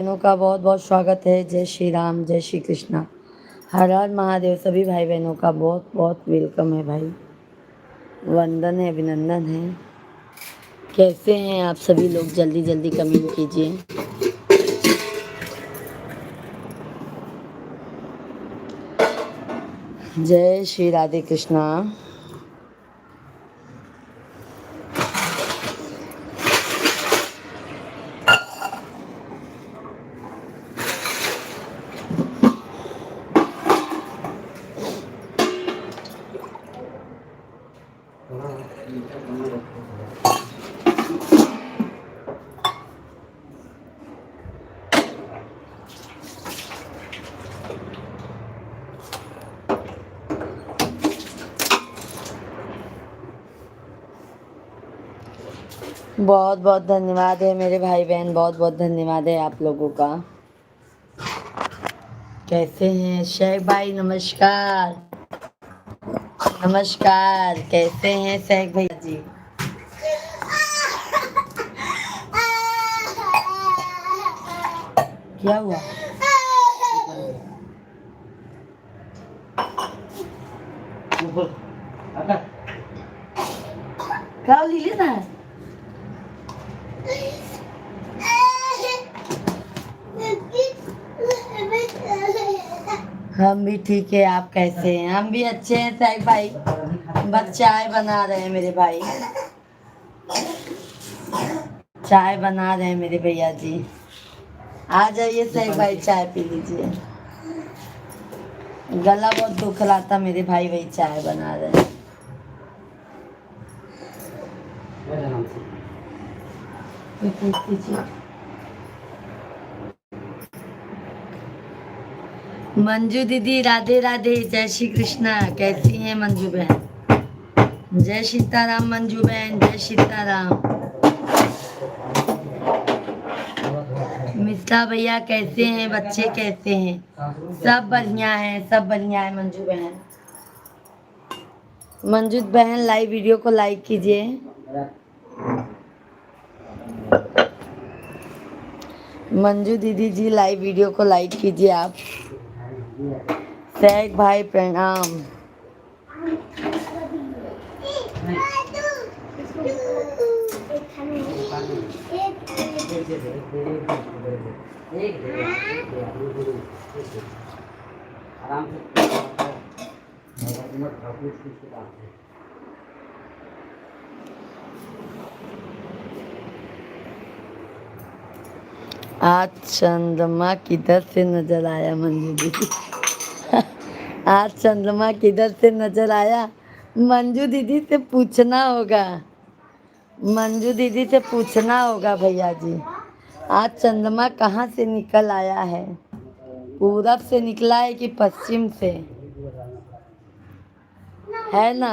बहनों का बहुत बहुत स्वागत है। जय श्री राम, जय श्री कृष्णा, हर हर महादेव। सभी भाई बहनों का बहुत बहुत वेलकम है भाई, वंदन है, अभिनंदन है। कैसे हैं आप सभी लोग? जल्दी जल्दी कमेंट कीजिए। जय श्री राधे कृष्णा। बहुत बहुत धन्यवाद है मेरे भाई बहन, बहुत बहुत धन्यवाद है आप लोगों का। कैसे हैं शेख भाई? नमस्कार नमस्कार। कैसे हैं शेख भैया जी? क्या हुआ? क्या लीली ना? हम भी ठीक है। आप कैसे हैं? हम भी अच्छे हैं साहिब भाई। बस चाय बना रहे हैं मेरे भाई, चाय बना रहे हैं मेरे भैया जी। आ जाइए साहिब भाई, चाय पी लीजिए। गला बहुत दुख रहा था मेरे भाई, वही चाय बना रहे हैं। मंजू दीदी राधे राधे, जय श्री कृष्णा। कैसी हैं मंजू बहन? जय सीताराम मंजू बहन, जय सीताराम। मिश्रा भैया कैसे हैं? बच्चे कैसे हैं? सब बढ़िया है, सब बढ़िया है मंजू बहन। मंजू बहन लाइव वीडियो को लाइक कीजिए। मंजू दीदी जी लाइव वीडियो को लाइक कीजिए आप। शेख भाई प्रणाम। आज चंद्रमा किधर से नजर आया मंजू दीदी? आज चंद्रमा किधर से नजर आया? मंजू दीदी से पूछना होगा, मंजू दीदी से पूछना होगा भैया जी। आज चंद्रमा कहाँ से निकल आया है? पूरब से निकला है कि पश्चिम से? है ना?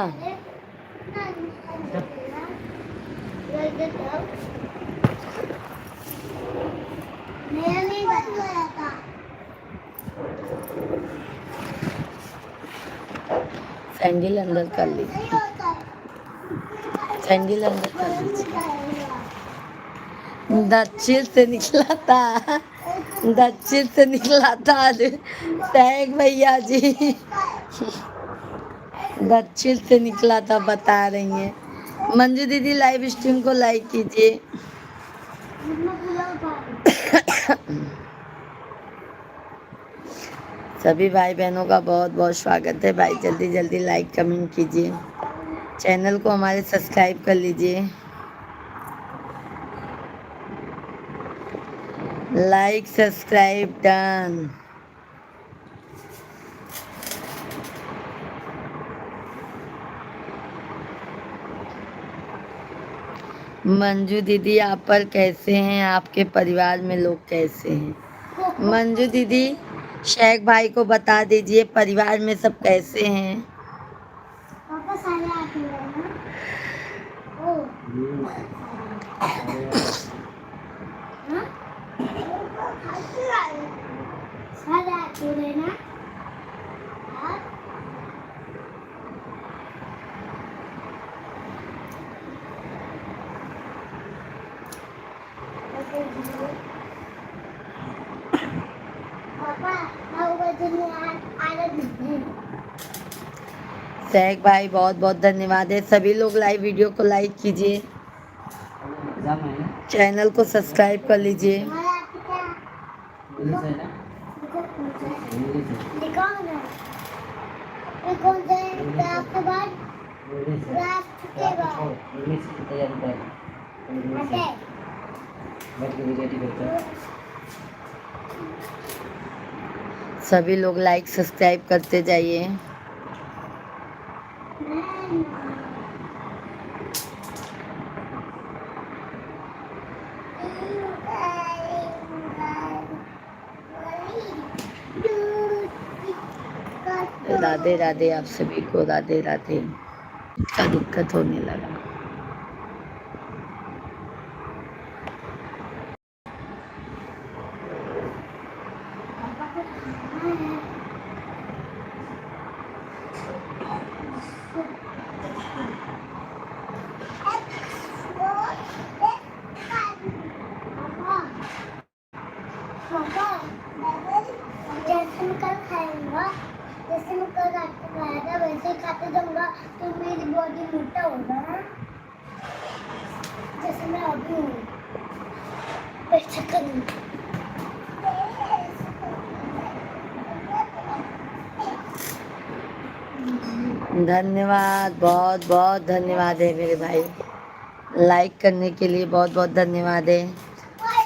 सैंडल अंदर कर लीजिए, सैंडल अंदर कर लीजिए। दक्षिण से निकला था, दक्षिण से निकला था शेख भैया जी, दक्षिण से निकला था बता रही हैं। मंजू दीदी लाइव स्ट्रीम को लाइक कीजिए। सभी भाई बहनों का बहुत बहुत स्वागत है भाई। जल्दी जल्दी लाइक कमेंट कीजिए, चैनल को हमारे सब्सक्राइब कर लीजिए। Like subscribe done. मंजू दीदी आप पर कैसे हैं? आपके परिवार में लोग कैसे हैं? मंजू दीदी शेख भाई को बता दीजिए परिवार में सब कैसे हैं। पापा सारे आते हैं ना? सारे आते हैं ना? सहक भाई बहुत बहुत धन्यवाद है। सभी लोग लाइव वीडियो को लाइक कीजिए, चैनल को सब्सक्राइब कर लीजिए। सभी लोग लाइक सब्सक्राइब करते जाइए। राधे राधे, आप सभी को राधे राधे। का दिक्कत होने लगा। जैसे मैं कल खाऊंगा, जैसे मैं कल रात को खाया था वैसे ही खाते जाऊंगा तो मेरी बॉडी मोटा होगा, जैसे मैं अभी हूँ वैसे करूँगी। धन्यवाद, बहुत बहुत धन्यवाद है मेरे भाई। लाइक करने के लिए बहुत बहुत धन्यवाद है।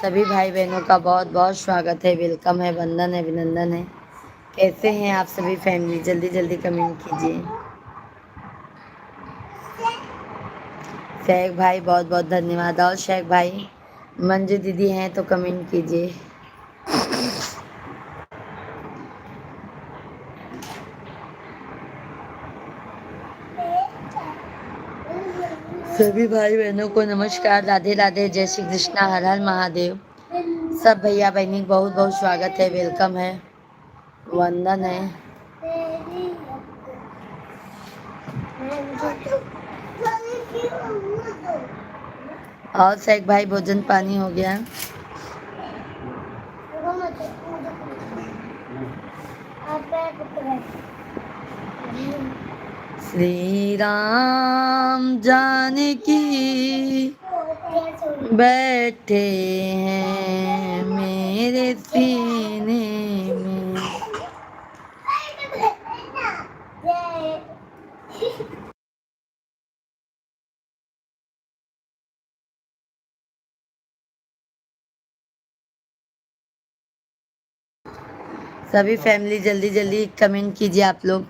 सभी भाई बहनों का बहुत बहुत स्वागत है, वेलकम है, वंदन है, अभिनंदन है। कैसे हैं आप सभी फैमिली? जल्दी जल्दी कमेंट कीजिए। शेख भाई बहुत बहुत धन्यवाद। और शेख भाई मंजू दीदी हैं तो कमेंट कीजिए। सभी भाई बहनों को नमस्कार, राधे राधे, जय श्री कृष्णा, हर हर महादेव। सब भैया बहनी बहुत बहुत स्वागत है, वेलकम है, वंदन है। और शेख भाई भोजन पानी हो गया? श्री राम जानकी बैठे हैं मेरे सीने में। सभी फैमिली जल्दी जल्दी कमेंट कीजिए आप लोग।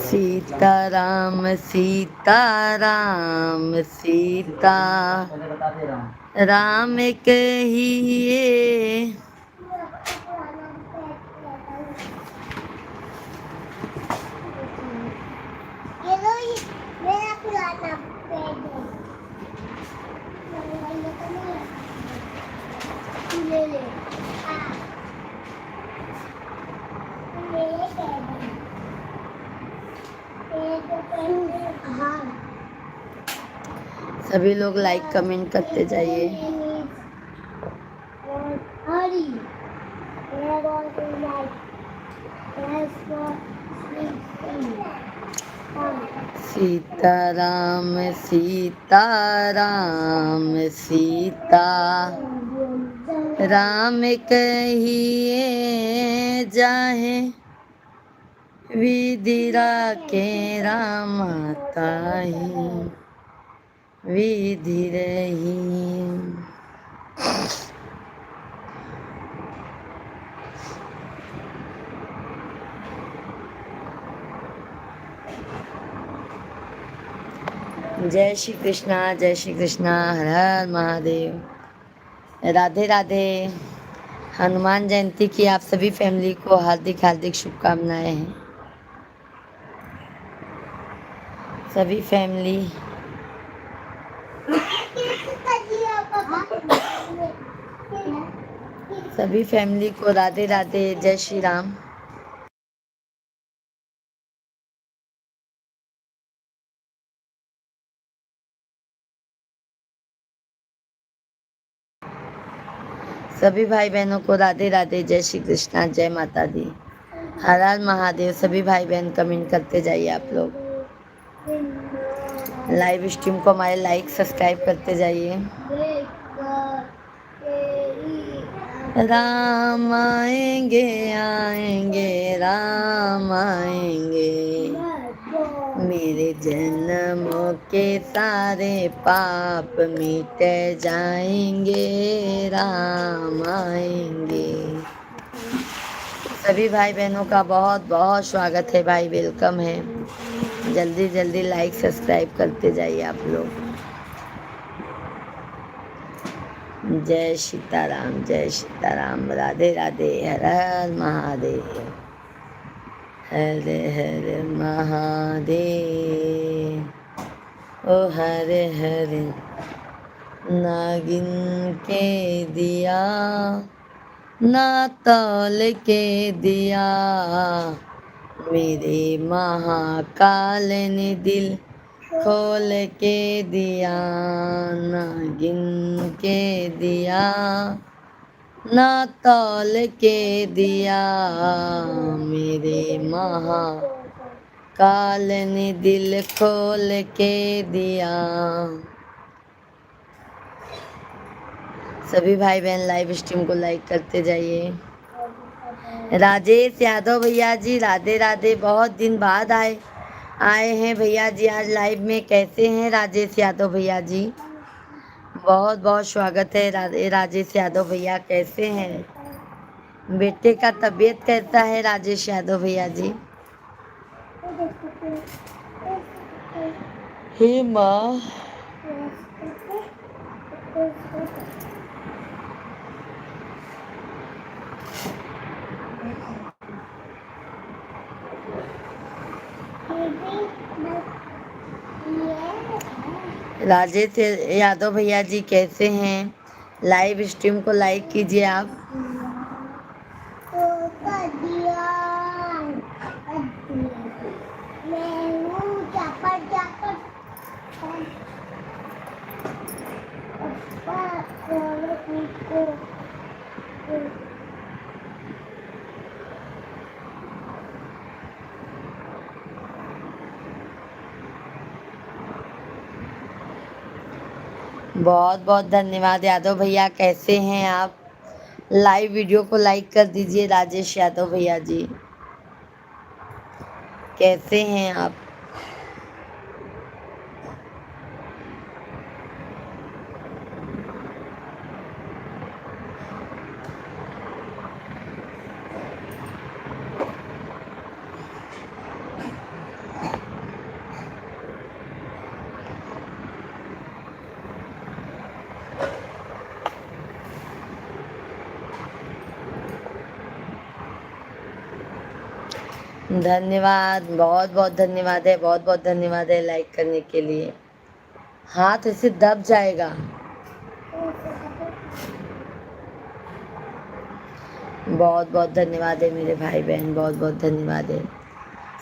सीताराम सीताराम सीता राम कहिए, सभी लोग लाइक कमेंट करते जाइए। सीताराम सीताराम सीता राम कहिए, जाहे विधिरा के राम ताहि विधि रही। जय श्री कृष्णा, जय श्री कृष्णा, हर हर महादेव, राधे राधे। हनुमान जयंती की आप सभी फैमिली को हार्दिक हार्दिक शुभकामनाएं हैं। सभी फैमिली सभी फैमिली को राधे राधे, जय श्री राम। सभी भाई बहनों को राधे राधे, जय श्री कृष्णा, जय माता दी, हर हर महादेव। सभी भाई बहन कमेंट करते जाइए आप लोग। लाइव स्ट्रीम को हमारे लाइक सब्सक्राइब करते जाइए। राम आएंगे आएंगे राम आएंगे, मेरे जन्मों के सारे पाप मिट जाएंगे, राम आएंगे। सभी भाई बहनों का बहुत बहुत स्वागत है भाई, वेलकम है। जल्दी जल्दी लाइक सब्सक्राइब करते जाइए आप लोग। जय सीताराम, जय सीताराम, राधे राधे, हर हर महादेव, हरे हरे महादेव, ओ हरे हरे। नागिन के दिया ना तौल के दिया, मेरे महाकाल ने दिल खोल के दिया। नागिन के दिया ना तौल के दिया, मेरे महाकाल ने दिल खोल के दिया। सभी भाई बहन लाइव स्ट्रीम को लाइक करते जाइए। राजेश यादव भैया जी, राधे राधे, बहुत दिन बाद आए हैं भैया जी आज लाइव में। कैसे हैं राजेश यादव भैया जी? बहुत बहुत स्वागत है राजेश यादव भैया, कैसे हैं? बेटे का तबीयत कैसा है राजेश यादव भैया जी? हे माँ, राजेश यादव भैया जी कैसे हैं? लाइव स्ट्रीम को लाइक कीजिए आप। बहुत बहुत धन्यवाद यादव भैया, कैसे हैं आप? लाइव वीडियो को लाइक कर दीजिए राजेश यादव भैया जी, कैसे हैं आप? धन्यवाद, बहुत बहुत धन्यवाद है, बहुत बहुत धन्यवाद है लाइक करने के लिए। हाथ ऐसे दब जाएगा। बहुत बहुत धन्यवाद है मेरे भाई बहन, बहुत बहुत धन्यवाद है।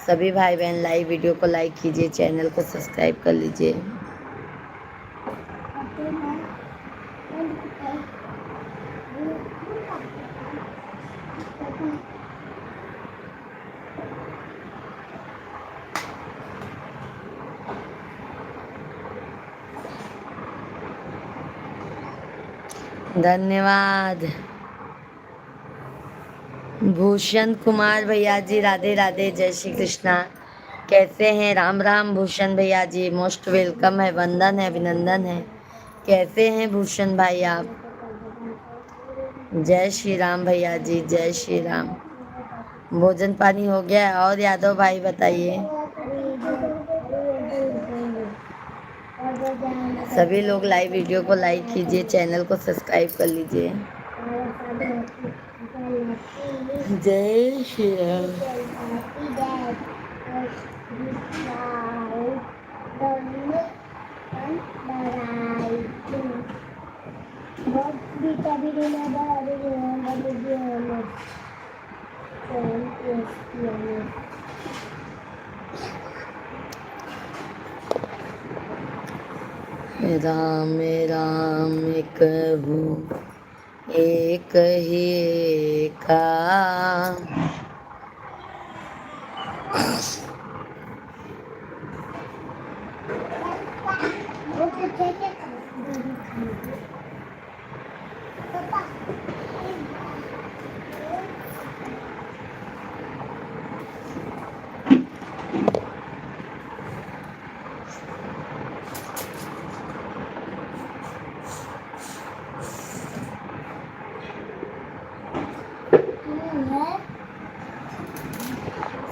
सभी भाई बहन लाइव वीडियो को लाइक कीजिए, चैनल को सब्सक्राइब कर लीजिए। धन्यवाद भूषण कुमार भैया जी, राधे राधे, जय श्री कृष्णा, कैसे हैं? राम राम भूषण भैया जी, मोस्ट वेलकम है, वंदन है, अभिनंदन है। कैसे हैं भूषण भाई आप? जय श्री राम भैया जी, जय श्री राम। भोजन पानी हो गया? और यादव भाई बताइए। सभी लोग लाइव वीडियो को लाइक कीजिए, चैनल को सब्सक्राइब कर लीजिए। जय श्री राम। राम राम कहूँ एक ही का।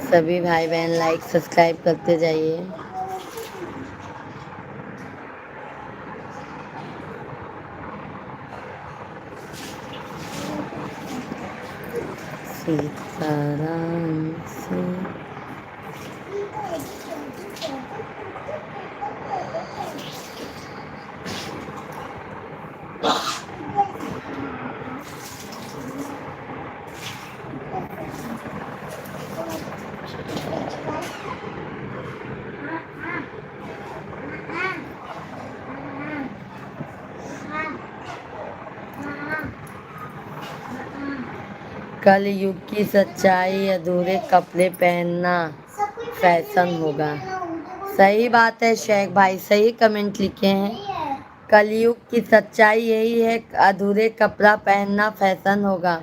सभी भाई बहन लाइक सब्सक्राइब करते जाइए। सीताराम से कल युग की सच्चाई, अधूरे कपड़े पहनना फैशन होगा। सही बात है शेख भाई, सही कमेंट लिखे हैं। कलयुग की सच्चाई यही है, अधूरे कपड़ा पहनना फैशन होगा।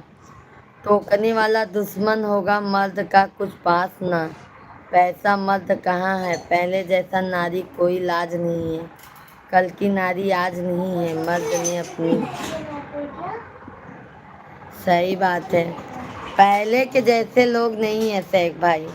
टोकने वाला दुश्मन होगा मर्द का कुछ पास ना। पैसा मर्द कहाँ है, पहले जैसा नारी कोई लाज नहीं है। कल की नारी आज नहीं है, मर्द ने अपनी। सही बात है, पहले के जैसे लोग नहीं है शेख भाई।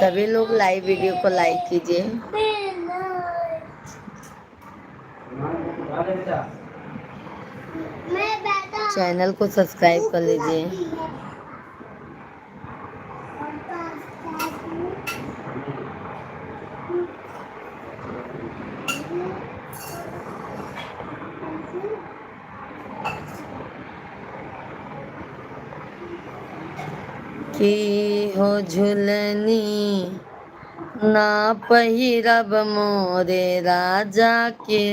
सभी लोग लाइव वीडियो को लाइक कीजिए। चैनल को सब्सक्राइब कर लीजिए। की हो झुलनी ना पहिरब मोरे राजा के।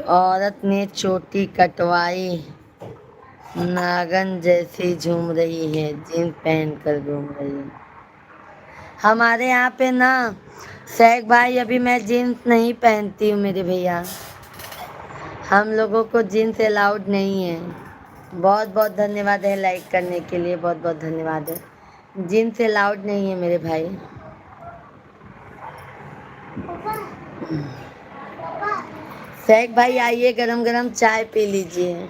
औरत ने चोटी कटवाई, नागन जैसी झूम रही है, जींस पहन कर घूम रही है। हमारे यहाँ पे ना शेख भाई, अभी मैं जीन्स नहीं पहनती हूँ मेरे भैया। हम लोगों को जीन्स अलाउड नहीं है। बहुत बहुत धन्यवाद है लाइक करने के लिए, बहुत बहुत धन्यवाद है। जीन्स अलाउड नहीं है मेरे भाई। शेख भाई आइए, गरम गरम चाय पी लीजिए।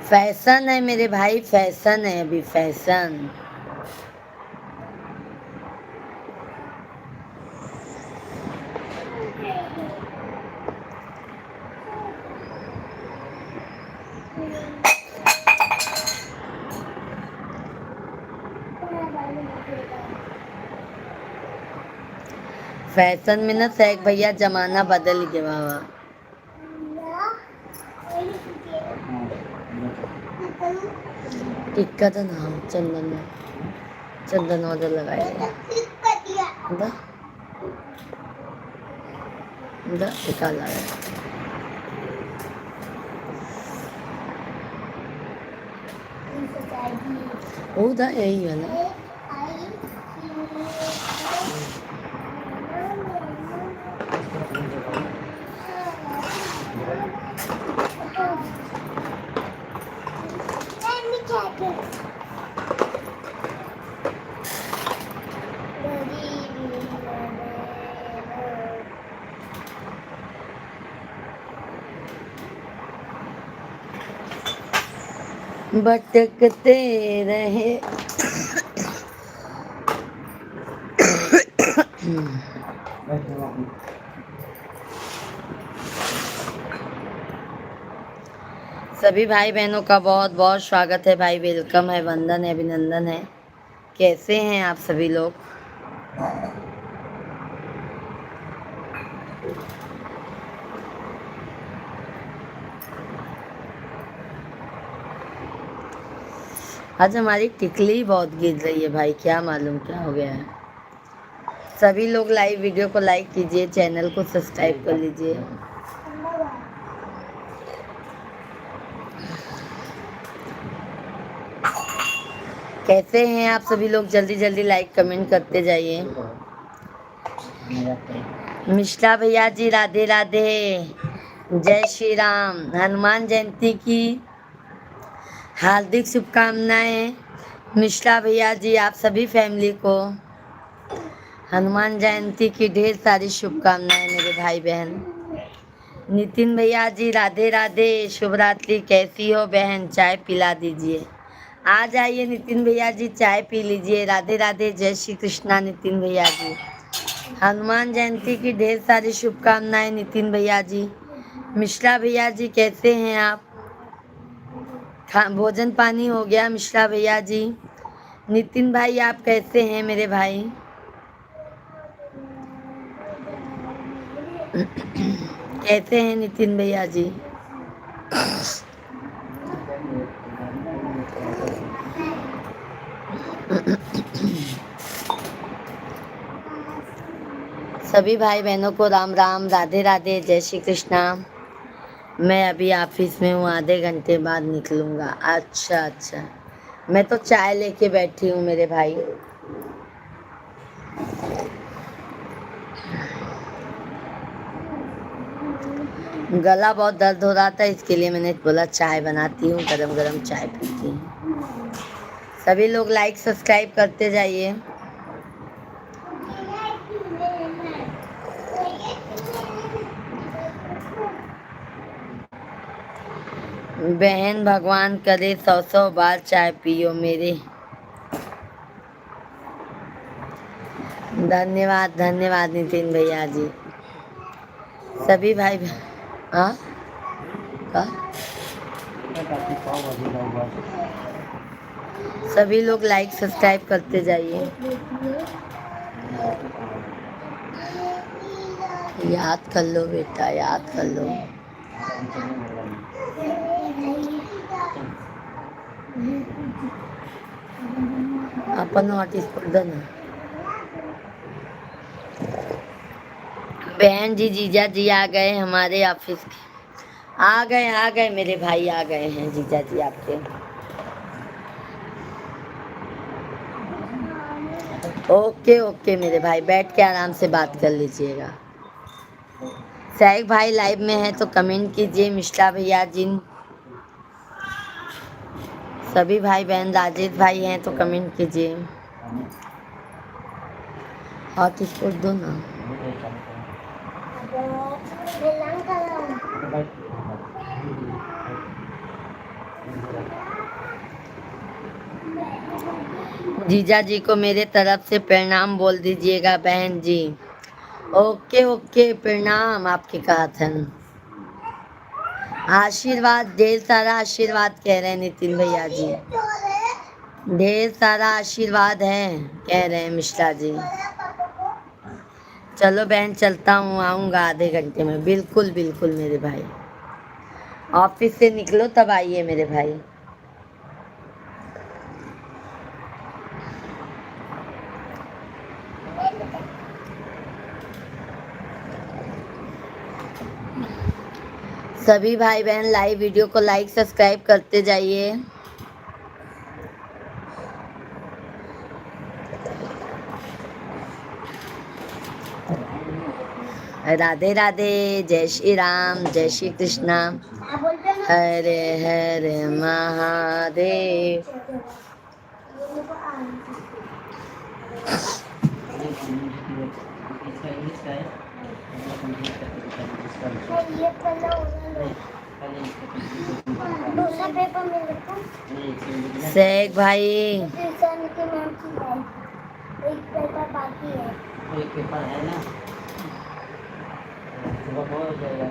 फैशन है मेरे भाई, फैशन है अभी, फैशन। फैशन में ना शेख भैया जमाना बदल गया बाबा। टिक्का तो ना चंदन, चंदन ऑर्डर लगाए टिक्का लगा। उधर यही वाला भटकते रहे। सभी भाई बहनों का बहुत बहुत स्वागत है भाई, वेलकम है, वंदन है, अभिनंदन है। कैसे हैं आप सभी लोग? आज हमारी टिकली बहुत गिर रही है भाई, क्या मालूम क्या हो गया है। सभी लोग लाइव वीडियो को लाइक कीजिए, चैनल को सब्सक्राइब कर लीजिए। कैसे हैं आप सभी लोग? जल्दी जल्दी लाइक कमेंट करते जाइए। मिश्रा भैया जी राधे राधे, जय श्री राम। हनुमान जयंती की हार्दिक शुभकामनाएं मिश्रा भैया जी, आप सभी फैमिली को हनुमान जयंती की ढेर सारी शुभकामनाएं मेरे भाई बहन। नितिन भैया जी राधे राधे, शुभ रात्रि। कैसी हो बहन? चाय पिला दीजिए। आ जाइए नितिन भैया जी, चाय पी लीजिए। राधे राधे, जय श्री कृष्णा नितिन भैया जी। हनुमान जयंती की ढेर सारी शुभकामनाएं नितिन भैया जी। मिश्रा भैया जी कैसे हैं आप? भोजन पानी हो गया मिश्रा भैया जी? नितिन भाई आप कैसे हैं मेरे भाई? कैसे हैं नितिन भैया जी? सभी भाई बहनों को राम राम, राधे राधे, जय श्री कृष्णा। मैं अभी ऑफिस में हूँ, आधे घंटे बाद निकलूँगा। अच्छा अच्छा, मैं तो चाय लेके बैठी हूँ मेरे भाई। गला बहुत दर्द हो रहा था, इसके लिए मैंने बोला चाय बनाती हूँ, गरम गरम चाय पीती हूँ। सभी लोग लाइक सब्सक्राइब करते जाइए। बहन भगवान करे 100 बार चाय पियो मेरे। धन्यवाद धन्यवाद नितिन भैया जी। सभी भाई हाँ का? सभी लोग लाइक सब्सक्राइब करते जाइए। याद कर लो बेटा, याद कर लो। अपन हॉटस्पॉट दो ना। बहन जी जीजा जी आ गए हमारे ऑफिस के। आ गए मेरे भाई, आ गए हैं जीजा जी आपके। ओके ओके मेरे भाई, बैठ के आराम से बात कर लीजिएगा। सैग भाई लाइव में है तो कमेंट कीजिए। मिश्रा भैया जी, सभी भाई बहन, राजेश भाई हैं तो कमेंट कीजिए। हॉटस्पॉट दो ना। जीजा जी को मेरे तरफ से प्रणाम बोल दीजिएगा बहन जी। ओके ओके, प्रणाम आपके कहा था। आशीर्वाद, ढेर सारा आशीर्वाद कह रहे हैं नितिन भैया जी। ढेर सारा आशीर्वाद है कह रहे हैं मिश्रा जी। चलो बहन चलता हूँ, आऊँगा आधे घंटे में। बिल्कुल बिल्कुल मेरे भाई, ऑफिस से निकलो तब आइए मेरे भाई। सभी भाई बहन लाइव वीडियो को लाइक सब्सक्राइब करते जाइए। राधे राधे, जय श्री राम, जय श्री कृष्णा, हरे हरे महादेव। शेख भाई एक पेपर बाकी है। एक पेपर है ना, सुबह हो जाएगा।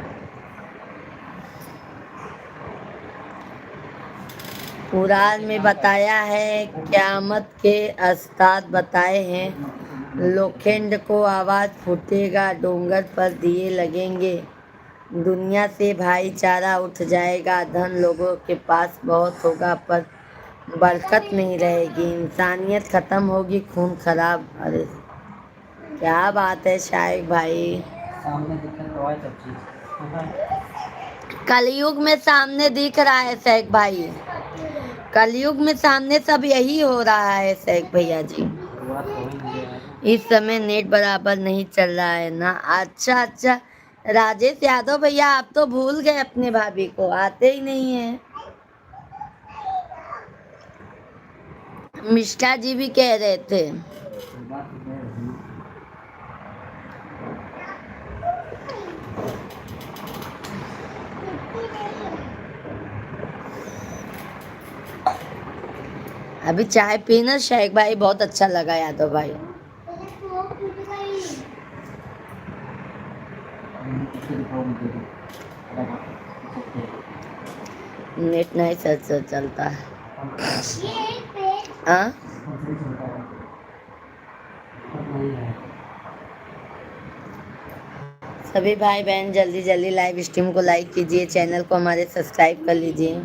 कुरान में बताया है, क़यामत के अस्ताद बताए हैं, लोखंड को आवाज फूटेगा, डोंगर पर दिए लगेंगे, दुनिया से भाईचारा उठ जाएगा, धन लोगों के पास बहुत होगा पर बरकत नहीं रहेगी, इंसानियत खत्म होगी, खून खराब। अरे क्या बात है शाइक भाई। सामने दिखने तो है सब चीज। कलयुग में सामने दिख रहा है शेख भाई, कलयुग में सामने सब यही हो रहा है शेख भैया जी। बात हो ही नहीं है। इस समय नेट बराबर नहीं चल रहा है ना। अच्छा अच्छा, राजेश यादव भैया आप तो भूल गए अपने भाभी को, आते ही नहीं है। मिष्ठा जी भी कह रहे थे। बात तो है ही। अभी चाय पीना शेख भाई, बहुत अच्छा लगा यादव भाई। इसके दिखाओ मुझे भी। नेट नहीं सच से चलता है। हाँ सभी भाई बहन जल्दी जल्दी लाइव स्ट्रीम को लाइक कीजिए, चैनल को हमारे सब्सक्राइब कर लीजिए।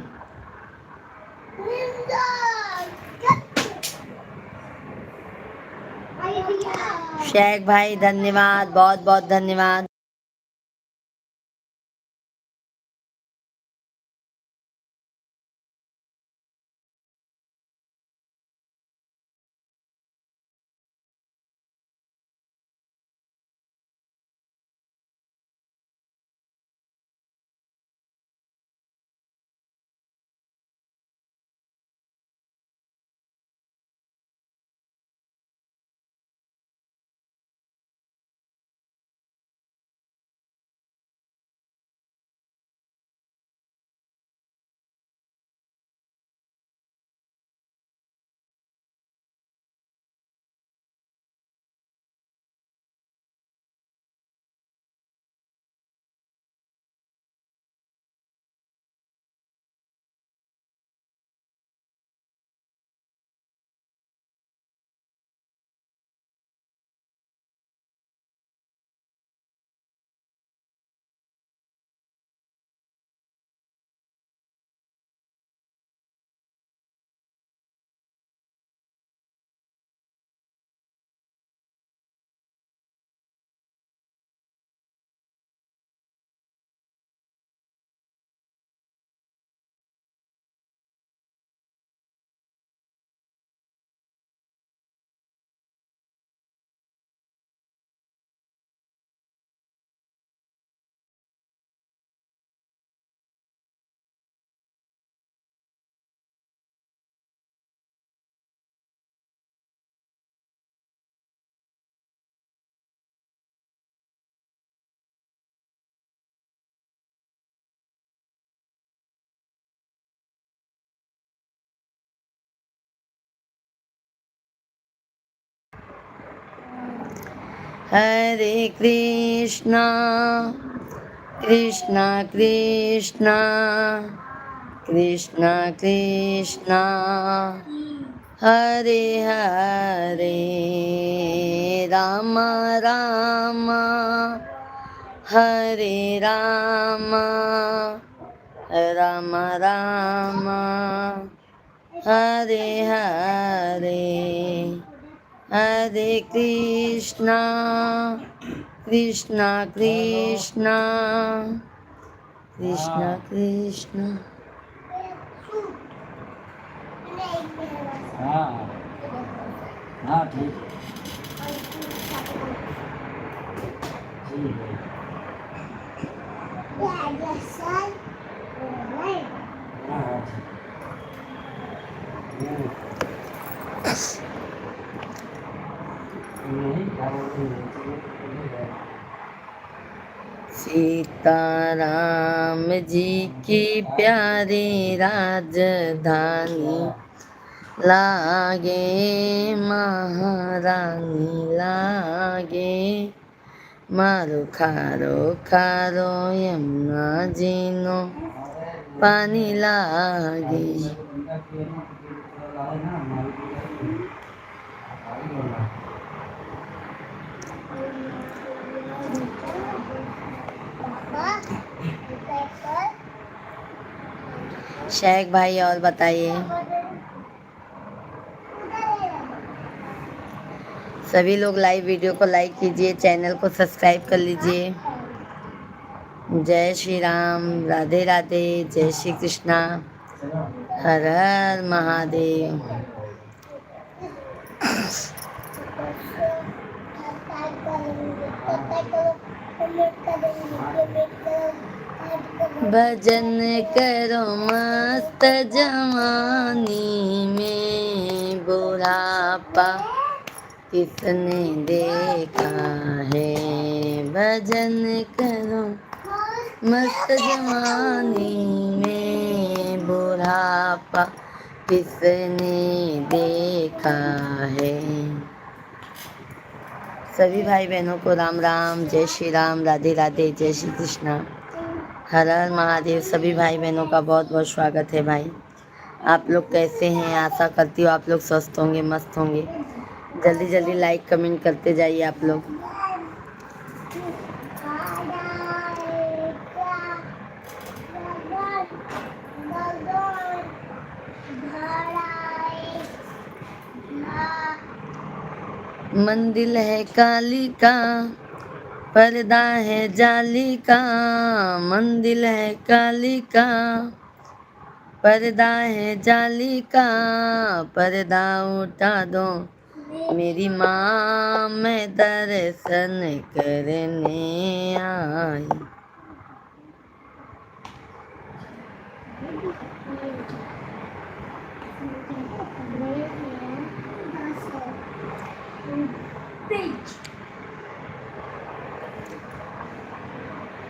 शेख भाई धन्यवाद, बहुत बहुत धन्यवाद। हरे कृष्णा कृष्णा कृष्णा कृष्णा कृष्णा हरे हरे, राम राम हरे राम, राम राम हरे हरे, हरे कृष्णा कृष्णा कृष्णा कृष्णा कृष्णा। हाँ हाँ ठीक ठीक है। हाँ नहीं क्या बोलते हैं। सीताराम जी की प्यारी राजधानी, लागे महारानी लागे, मारो खारो खारो यमुना जीनो, पानी लागे। शेख भाई और बताइए। सभी लोग लाइव वीडियो को लाइक कीजिए, चैनल को सब्सक्राइब कर लीजिए। जय श्री राम, राधे राधे, जय श्री कृष्णा, हर हर महादेव। भजन करो मस्त जवानी में, बुढ़ापा किसने देखा है। भजन करो मस्त जवानी में, बुढ़ापा किसने देखा है। सभी भाई बहनों को राम राम, जय श्री राम, राधे राधे, जय श्री कृष्णा, हर हर महादेव। सभी भाई बहनों का बहुत बहुत स्वागत है भाई। आप लोग कैसे हैं? आशा करती हूँ आप लोग स्वस्थ होंगे, मस्त होंगे। जल्दी जल्दी लाइक कमेंट करते जाइए आप लोग। मंदिर है काली का, पर्दा है जाली का। मंदिर है काली का, पर्दा है जाली का। पर्दा उठा दो मेरी माँ, मैं दर्शन करने आई।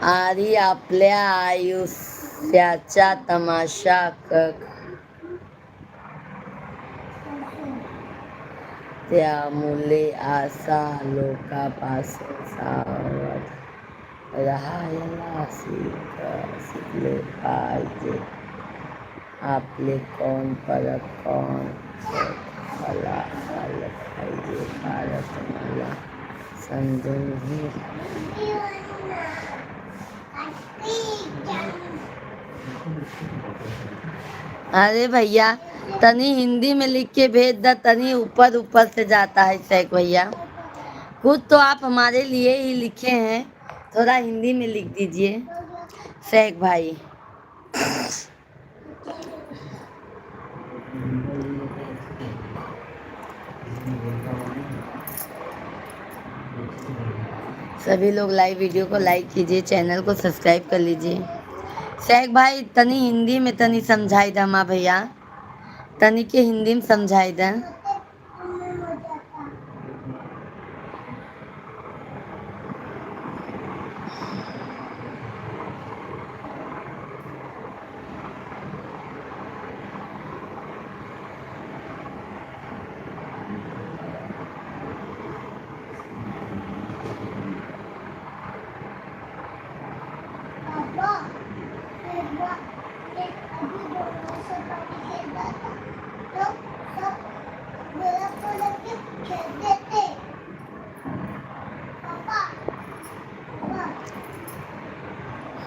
आरी आपल्या आयुष्याचा तमाशा त्यामुळे आशा लोकांपासून सावध राहायला शिकले पाहिजे। आपले कोण परत कोण मला आलं पाहिजे, भारत मला समजून घे। अरे भैया तनी हिंदी में लिख के भेज द, तनी ऊपर ऊपर से जाता है शेख भैया। खुद तो आप हमारे लिए ही लिखे हैं, थोड़ा हिंदी में लिख दीजिए शेख भाई। सभी लोग लाइव वीडियो को लाइक कीजिए, चैनल को सब्सक्राइब कर लीजिए। शेख भाई तनी हिंदी में तनी समझाई दा माँ भैया, तनी के हिंदी में समझाई दा।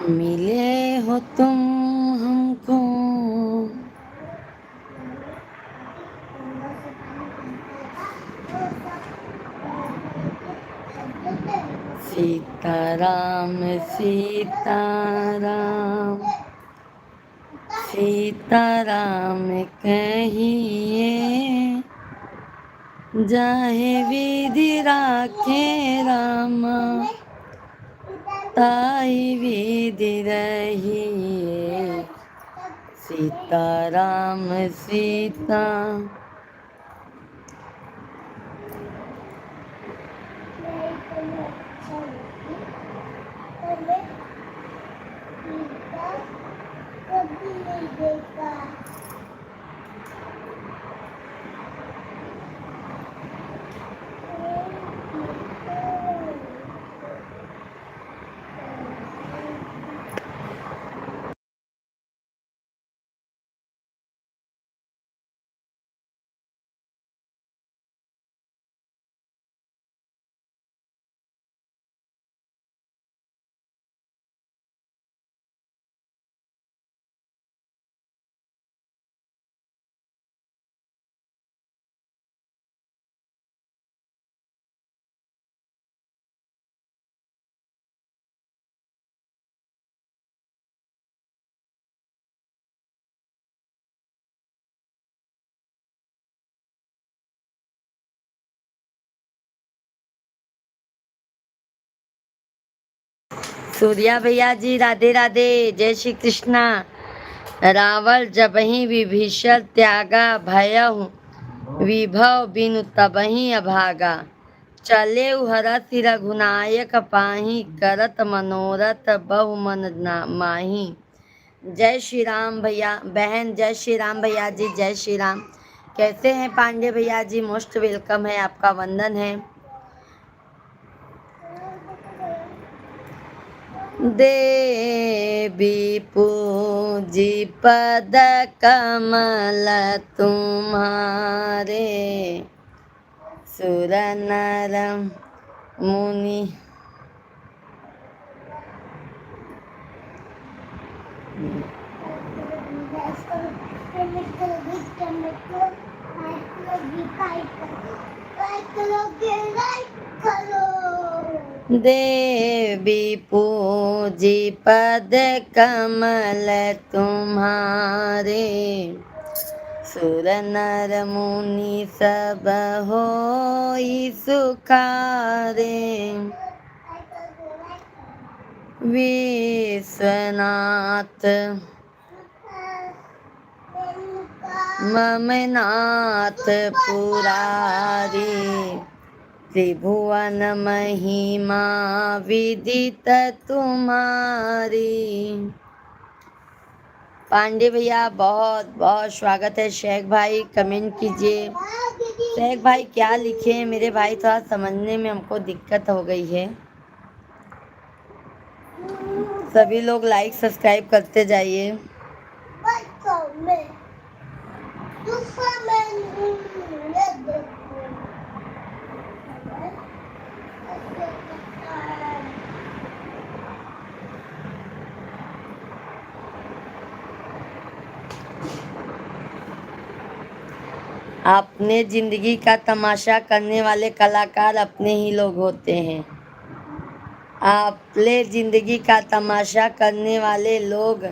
मिले हो तुम हमको, सीताराम सीताराम सीताराम कहिए, जाहे विधि राखे रामा, ताई विधि रहिए। सीताराम सीता कभी नहीं देखा। सूर्या भैया जी राधे राधे, जय श्री कृष्णा। रावण जबहि विभीषण त्यागा, भयहु विभव बिनु तबहि अभागा। चले हरषि रघुनायक पाही, करत मनोरथ बहु मन माही। जय श्री राम भैया बहन, जय श्री राम भैया जी, जय श्री राम। कैसे हैं पांडे भैया जी? मोस्ट वेलकम है, आपका वंदन है। देवी पूजी पद कमल तुम्हारे, सुर नर मुनि। देवी पूजी पद कमल तुम्हारे, सुर नर मुनि सब होई सुखारे। विश्वनाथ ममनाथ पुरारी, त्रिभुवन महिमा विदित तुम्हारी। पांडे भैया बहुत बहुत स्वागत है। शेख भाई कमेंट कीजिए। शेख भाई क्या लिखे हैं मेरे भाई, थोड़ा समझने में हमको दिक्कत हो गई है। सभी लोग लाइक सब्सक्राइब करते जाइए। अपने जिंदगी का तमाशा करने वाले कलाकार अपने ही लोग होते हैं। अपने जिंदगी का तमाशा करने वाले लोग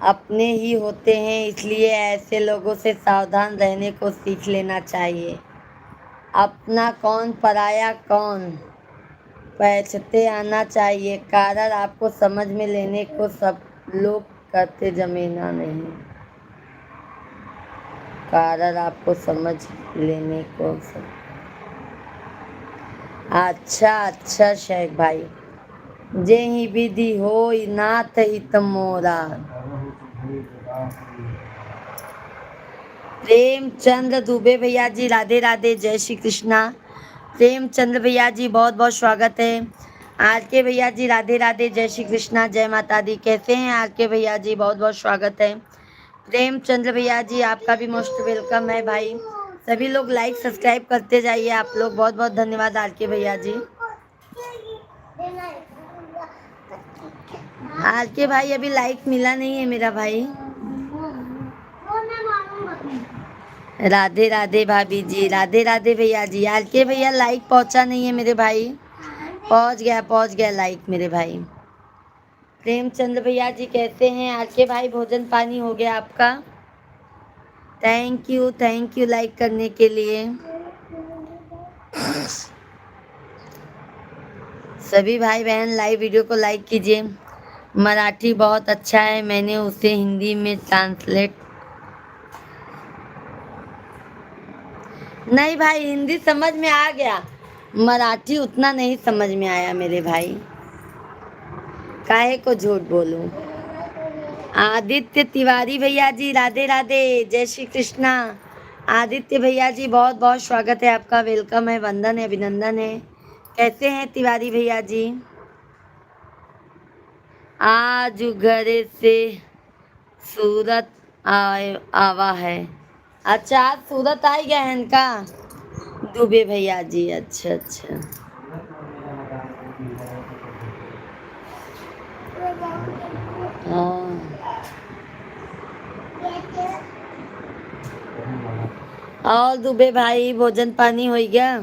अपने ही होते हैं, इसलिए ऐसे लोगों से सावधान रहने को सीख लेना चाहिए। अपना कौन पराया कौन पहचानते आना चाहिए। कारण आपको समझ में लेने को सब लोग करते जमीना नहीं। कारण आपको समझ लेने को सब। अच्छा शेख भाई, जे ही विधि होई नाथ हित मोरा। प्रेमचंद्र दुबे भैया जी राधे राधे, जय श्री कृष्णा। प्रेमचंद्र भैया जी बहुत बहुत स्वागत है। आर के भैया जी राधे राधे, जय श्री कृष्णा, जय माता दी। कैसे हैं आर के भैया जी? बहुत बहुत स्वागत है। प्रेमचंद्र भैया जी आपका भी मोस्ट वेलकम है भाई। सभी लोग लाइक सब्सक्राइब करते जाइए आप लोग। बहुत बहुत धन्यवाद आर के भैया जी। आर के भाई अभी लाइक मिला नहीं है मेरा भाई। राधे राधे भाभी जी, राधे राधे भैया जी। आर के भैया लाइक पहुंचा नहीं है मेरे भाई। पहुंच गया लाइक मेरे भाई। प्रेमचंद्र भैया जी कैसे हैं? आर के भाई भोजन पानी हो गया आपका? थैंक यू लाइक करने के लिए। सभी भाई बहन लाइव वीडियो को लाइक कीजिए। मराठी बहुत अच्छा है, मैंने उसे हिंदी में ट्रांसलेट। नहीं भाई, हिंदी समझ में आ गया, मराठी उतना नहीं समझ में आया मेरे भाई। काहे को झूठ बोलूं। आदित्य तिवारी भैया जी राधे राधे, जय श्री कृष्णा। आदित्य भैया जी बहुत बहुत स्वागत है आपका, वेलकम है, वंदन है, अभिनंदन है। कैसे हैं तिवारी भैया जी? आज घरे से सूरत आवा है। अच्छा आज सूरत आई गए हैं इनका दुबे भैया जी। अच्छा हाँ। और दुबे भाई भोजन पानी हो गया?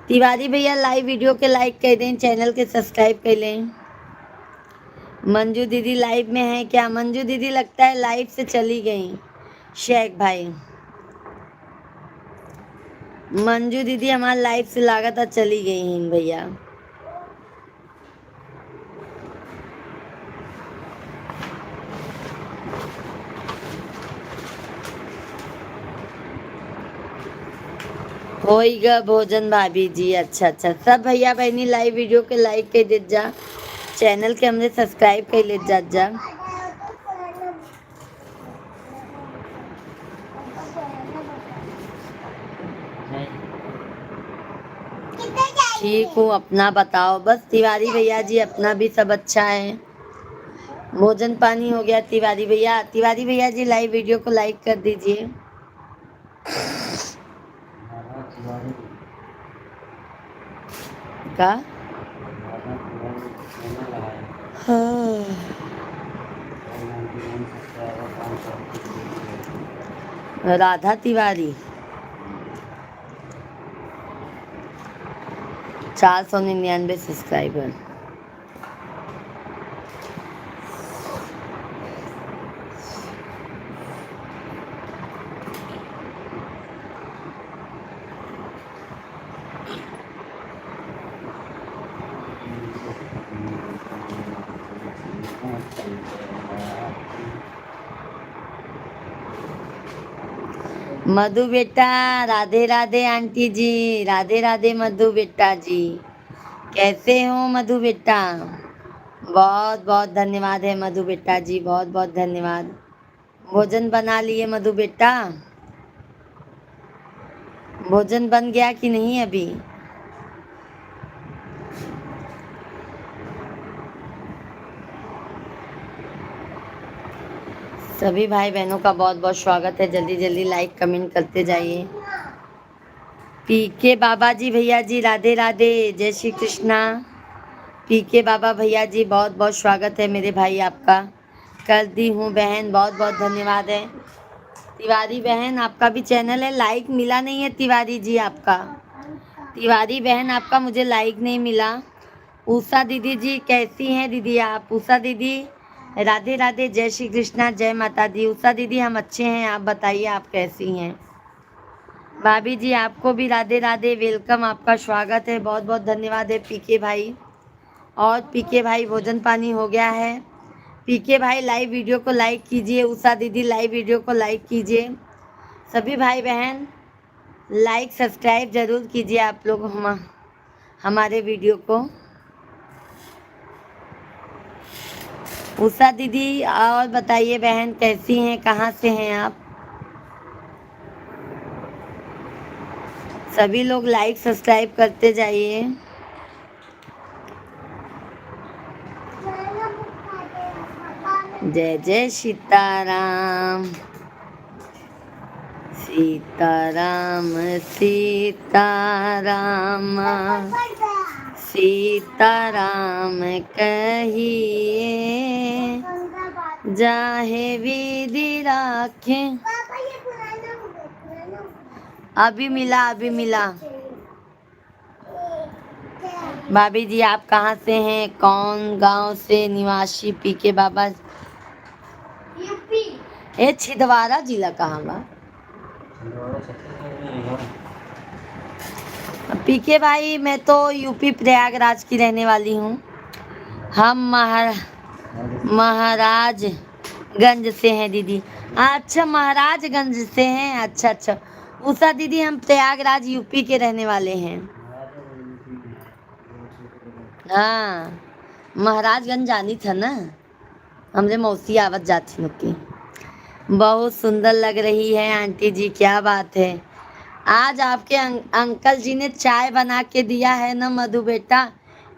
तिवारी भैया लाइव वीडियो के लाइक कर दें, चैनल के सब्सक्राइब कर लें। मंजू दीदी लाइव में है क्या? मंजू दीदी लगता है लाइव से चली गई। शेख भाई मंजू दीदी हमारा लाइव से लागत चली गई हैं भैया। होइगा भोजन भाभी जी। अच्छा अच्छा, सब भैया बहनी लाइव वीडियो के लाइक कर दे जा, चैनल के हमने सब्सक्राइब कर ले जा। ठीक हूँ, अपना बताओ। बस तिवारी भैया जी अपना भी सब अच्छा है। भोजन पानी हो गया तिवारी भैया? तिवारी भैया जी लाइव वीडियो को लाइक कर दीजिए। राधा तिवारी, का राधा तिवारी चैनल है। हाँ। 499 सब्सक्राइबर, 500 रुपये देख राधा तिवारी 499 सब्सक्राइबर। मधु बेटा राधे राधे। आंटी जी राधे राधे। मधु बेटा जी कैसे हो? मधु बेटा बहुत बहुत धन्यवाद है। मधु बेटा जी बहुत बहुत धन्यवाद। भोजन बना लिए मधु बेटा? भोजन बन गया कि नहीं अभी? सभी भाई बहनों का बहुत बहुत स्वागत है। जल्दी जल्दी लाइक कमेंट करते जाइए। पीके बाबा जी भैया जी राधे राधे, जय श्री कृष्णा। पीके बाबा भैया जी बहुत बहुत स्वागत है मेरे भाई आपका। कर दी हूँ बहन, बहुत बहुत धन्यवाद है। तिवारी बहन आपका भी चैनल है, लाइक मिला नहीं है तिवारी जी आपका। तिवारी बहन आपका मुझे लाइक नहीं मिला। उषा दीदी जी कैसी हैं दीदी आप? उषा दीदी राधे राधे, जय श्री कृष्णा, जय माता दी। उषा दीदी हम अच्छे हैं, आप बताइए आप कैसी हैं? भाभी जी आपको भी राधे राधे, वेलकम, आपका स्वागत है, बहुत बहुत धन्यवाद है पीके भाई। और पीके भाई भोजन पानी हो गया है? पीके भाई लाइव वीडियो को लाइक कीजिए। उषा दीदी लाइव वीडियो को लाइक कीजिए। सभी भाई बहन लाइक सब्सक्राइब जरूर कीजिए आप लोग हमारे वीडियो को। उषा दीदी और बताइए बहन कैसी हैं, कहाँ से हैं आप? सभी लोग लाइक सब्सक्राइब करते जाइए। जय जय सीताराम, सीताराम सीताराम, सीताराम कहिए, जाहे विधि राखे। अभी मिला, अभी मिला। भाभी जी आप कहाँ से हैं, कौन गांव से निवासी? पीके बाबा यूपी। ये छिंदवाड़ा जिला कहाँ बा? पीके भाई मैं तो यूपी प्रयागराज की रहने वाली हूँ। हम महाराजगंज से हैं दीदी। अच्छा महाराजगंज से हैं, अच्छा अच्छा। उषा दीदी हम प्रयागराज यूपी के रहने वाले हैं। हाँ महाराजगंज जानी था ना, हमरे मौसी आवत जाती नुकी। बहुत सुंदर लग रही है आंटी जी, क्या बात है। आज आपके अंकल जी ने चाय बना के दिया है ना मधु बेटा,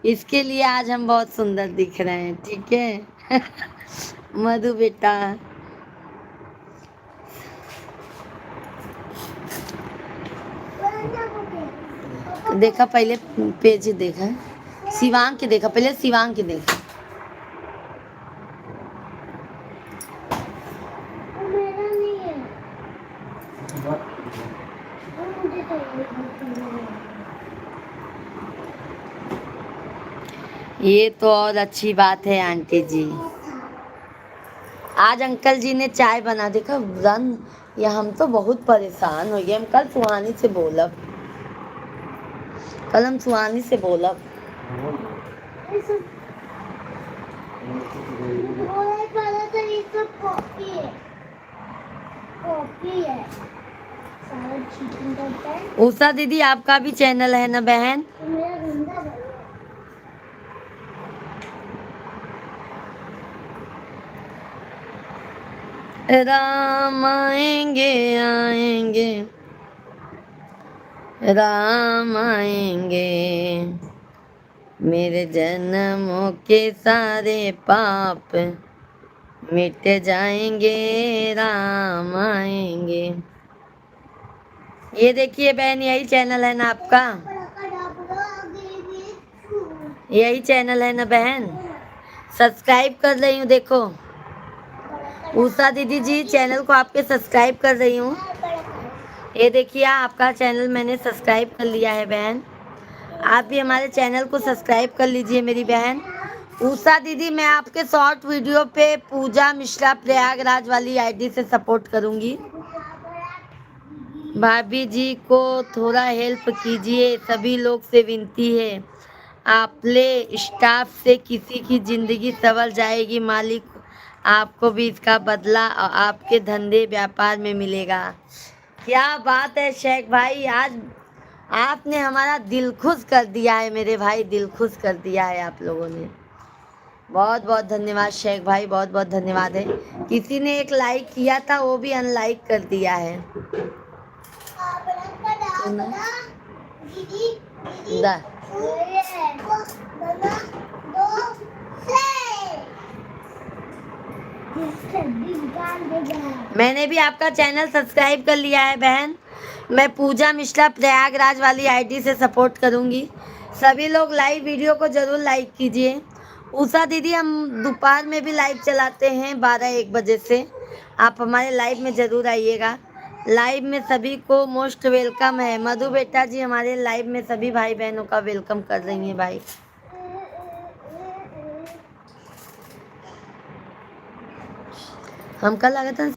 इसके लिए आज हम बहुत सुंदर दिख रहे हैं, ठीक है। मधु बेटा देखा पहले पेज देखा, शिवांग के देखा पहले, शिवांग के देखा। मेरा नहीं है, मुझे चाहिए। ये तो और अच्छी बात है आंटी जी। आज अंकल जी ने चाय बना, देखा रन, या हम तो बहुत परेशान हो गए। हम कल सुहानी से बोलब, कल हम सुहानी से बोलब। कॉपी है, सारा चीटिंग का उषा दीदी आपका भी चैनल है ना बहन? तो मेरा गंदा भैया राम आएंगे आएंगे, राम आएंगे, मेरे जन्मों के सारे पाप मिट जाएंगे, राम आएंगे। ये देखिए बहन, यही चैनल है ना आपका? यही चैनल है ना बहन? सब्सक्राइब कर रही हूँ, देखो उषा दीदी जी चैनल को आपके सब्सक्राइब कर रही हूँ। ये देखिए आपका चैनल मैंने सब्सक्राइब कर लिया है बहन। आप भी हमारे चैनल को सब्सक्राइब कर लीजिए मेरी बहन। उषा दीदी मैं आपके शॉर्ट वीडियो पे पूजा मिश्रा प्रयागराज वाली आईडी से सपोर्ट करूँगी। भाभी जी को थोड़ा हेल्प कीजिए, सभी लोग से विनती है। आपले स्टाफ से किसी की जिंदगी संवर जाएगी, मालिक आपको भी इसका बदला और आपके धंधे व्यापार में मिलेगा। क्या बात है शेख भाई, आज आपने हमारा दिल खुश कर दिया है मेरे भाई, दिल खुश कर दिया है आप लोगों ने। बहुत बहुत धन्यवाद शेख भाई, बहुत बहुत धन्यवाद है। किसी ने एक लाइक किया था वो भी अनलाइक कर दिया है। दा। मैंने भी आपका चैनल सब्सक्राइब कर लिया है बहन। मैं पूजा मिश्रा प्रयागराज वाली आईडी से सपोर्ट करूंगी। सभी लोग लाइव वीडियो को जरूर लाइक कीजिए। उषा दीदी हम दोपहर में भी लाइव चलाते हैं 12-1 बजे से, आप हमारे लाइव में ज़रूर आइएगा। लाइव में सभी को मोस्ट वेलकम है। मधु बेटा जी हमारे लाइव में सभी भाई बहनों का वेलकम कर रही हैं भाई। हमका लगा था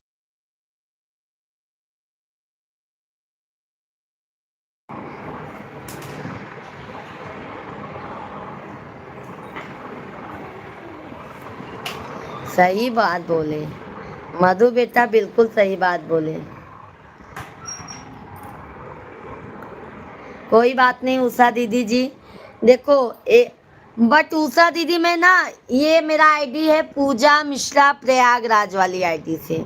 सही बात बोले मधु बेटा, बिल्कुल सही बात बोले। कोई बात नहीं उषा दीदी जी, देखो बट उषा दीदी मैं ना, ये मेरा आईडी है पूजा मिश्रा प्रयागराज वाली आईडी से,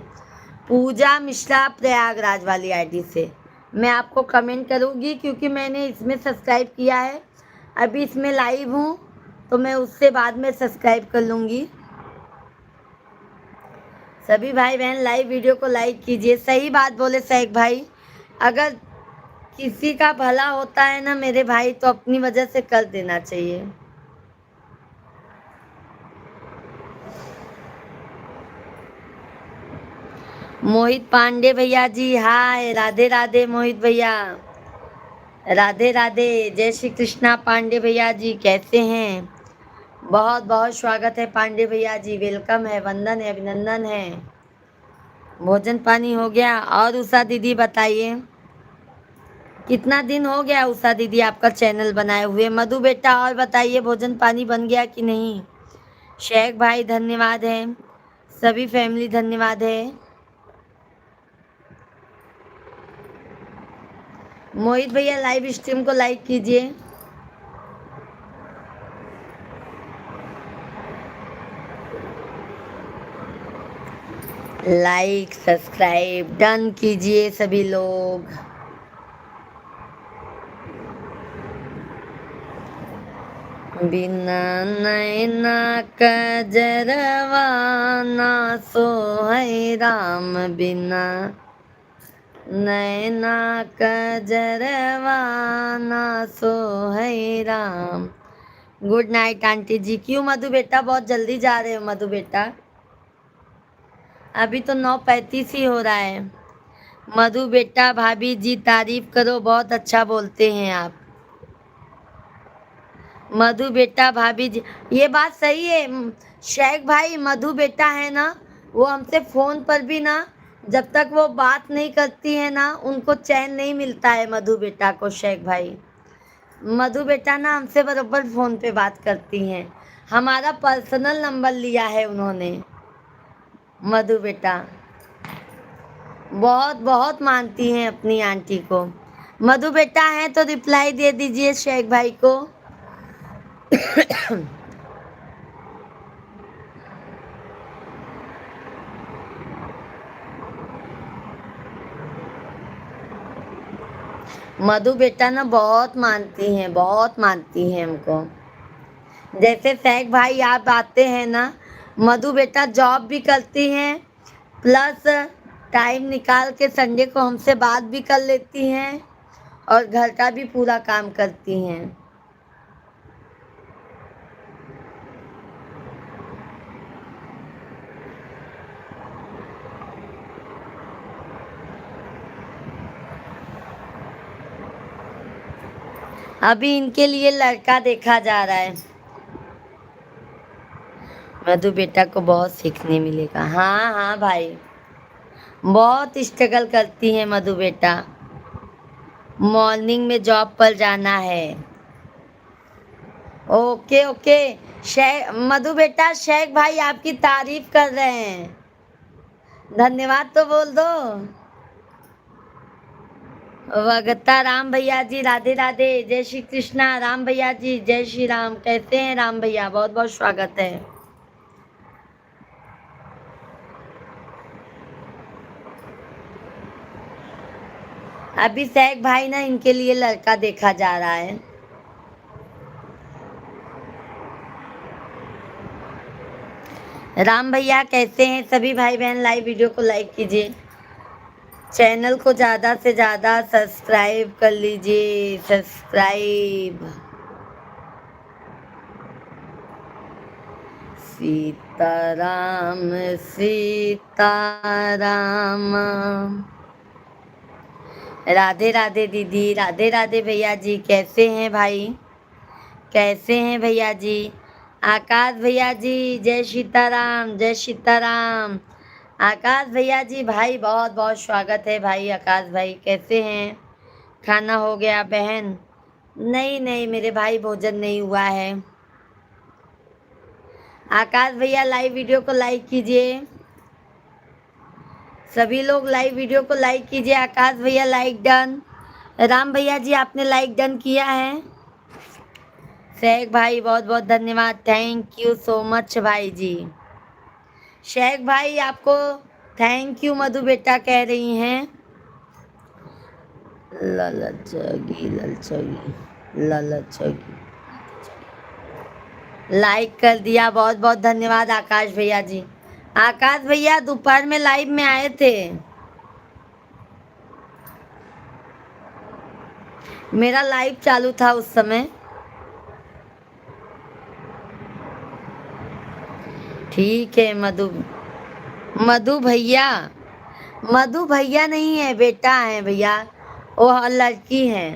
पूजा मिश्रा प्रयागराज वाली आईडी से मैं आपको कमेंट करूँगी, क्योंकि मैंने इसमें सब्सक्राइब किया है। अभी इसमें लाइव हूँ तो मैं उससे बाद में सब्सक्राइब कर लूँगी। सभी भाई बहन लाइव वीडियो को लाइक कीजिए। सही बात बोले शेख भाई, अगर किसी का भला होता है ना मेरे भाई तो अपनी वजह से कर देना चाहिए। मोहित पांडे भैया जी हाय, राधे राधे मोहित भैया, राधे राधे। जय श्री कृष्णा पांडे भैया जी, कैसे हैं? बहुत बहुत स्वागत है पांडे भैया जी, वेलकम है, वंदन है, अभिनंदन है। भोजन पानी हो गया? और उषा दीदी बताइए कितना दिन हो गया उषा दीदी आपका चैनल बनाए हुए? मधु बेटा और बताइए भोजन पानी बन गया कि नहीं? शेख भाई धन्यवाद है, सभी फैमिली धन्यवाद है। मोहित भैया लाइव स्ट्रीम को लाइक कीजिए। लाइक सब्सक्राइब डन कीजिए सभी लोग। बिना नैना कजरवा ना सोहै राम, बिना नैना कजरवा ना सोहै राम। गुड नाइट आंटी जी। क्यों मधु बेटा बहुत जल्दी जा रहे हो मधु बेटा? अभी तो 9:35 ही हो रहा है। मधु बेटा भाभी जी तारीफ करो, बहुत अच्छा बोलते हैं आप। मधु बेटा भाभी जी, ये बात सही है शेख भाई। मधु बेटा है ना, वो हमसे फ़ोन पर भी ना, जब तक वो बात नहीं करती है ना उनको चैन नहीं मिलता है मधु बेटा को। शेख भाई मधु बेटा ना हमसे बराबर फ़ोन पे बात करती हैं, हमारा पर्सनल नंबर लिया है उन्होंने। मधु बेटा बहुत बहुत मानती हैं अपनी आंटी को। मधु बेटा है तो रिप्लाई दे दीजिए शेख भाई को। मधु बेटा ना बहुत मानती हैं, बहुत मानती हैं हमको। जैसे शेख भाई आप आते हैं ना, मधु बेटा जॉब भी करती हैं, प्लस टाइम निकाल के संडे को हमसे बात भी कर लेती हैं और घर का भी पूरा काम करती हैं। अभी इनके लिए लड़का देखा जा रहा है। मधु बेटा को बहुत सीखने मिलेगा। हाँ हाँ भाई, बहुत स्ट्रगल करती है मधु बेटा। मॉर्निंग में जॉब पर जाना है। Okay okay. शेख मधु बेटा, शेख भाई आपकी तारीफ कर रहे हैं, धन्यवाद तो बोल दो। वगता राम भैया जी, राधे राधे, जय श्री कृष्णा। राम भैया जी जय श्री राम। कैसे हैं राम भैया? बहुत बहुत स्वागत है। अभी शेख भाई ना इनके लिए लड़का देखा जा रहा है। राम भैया कैसे हैं सभी भाई बहन? लाइव वीडियो को लाइक कीजिए, चैनल को ज़्यादा से ज़्यादा सब्सक्राइब कर लीजिए। सब्सक्राइब। सीताराम सीताराम। राधे राधे दीदी, राधे राधे भैया जी। कैसे हैं भाई? कैसे हैं भैया जी? आकाश भैया जी जय सीताराम, जय सीताराम। आकाश भैया जी भाई बहुत बहुत स्वागत है भाई। आकाश भाई कैसे हैं? खाना हो गया बहन? नहीं नहीं मेरे भाई, भोजन नहीं हुआ है। आकाश भैया लाइव वीडियो को लाइक कीजिए, सभी लोग लाइव वीडियो को लाइक कीजिए। आकाश भैया लाइक डन। राम भैया जी आपने लाइक डन किया है। शेख भाई बहुत बहुत धन्यवाद, थैंक यू सो मच भाई जी। शेख भाई आपको थैंक यू मधु बेटा कह रही हैं। ललचगी ललचगी ललचगी लाइक कर दिया, बहुत बहुत धन्यवाद आकाश भैया जी। आकाश भैया दोपहर में लाइव में आए थे, मेरा लाइव चालू था उस समय। ठीक है मधु, मधु भैया, मधु भैया नहीं है, बेटा है भैया, वो लड़की है।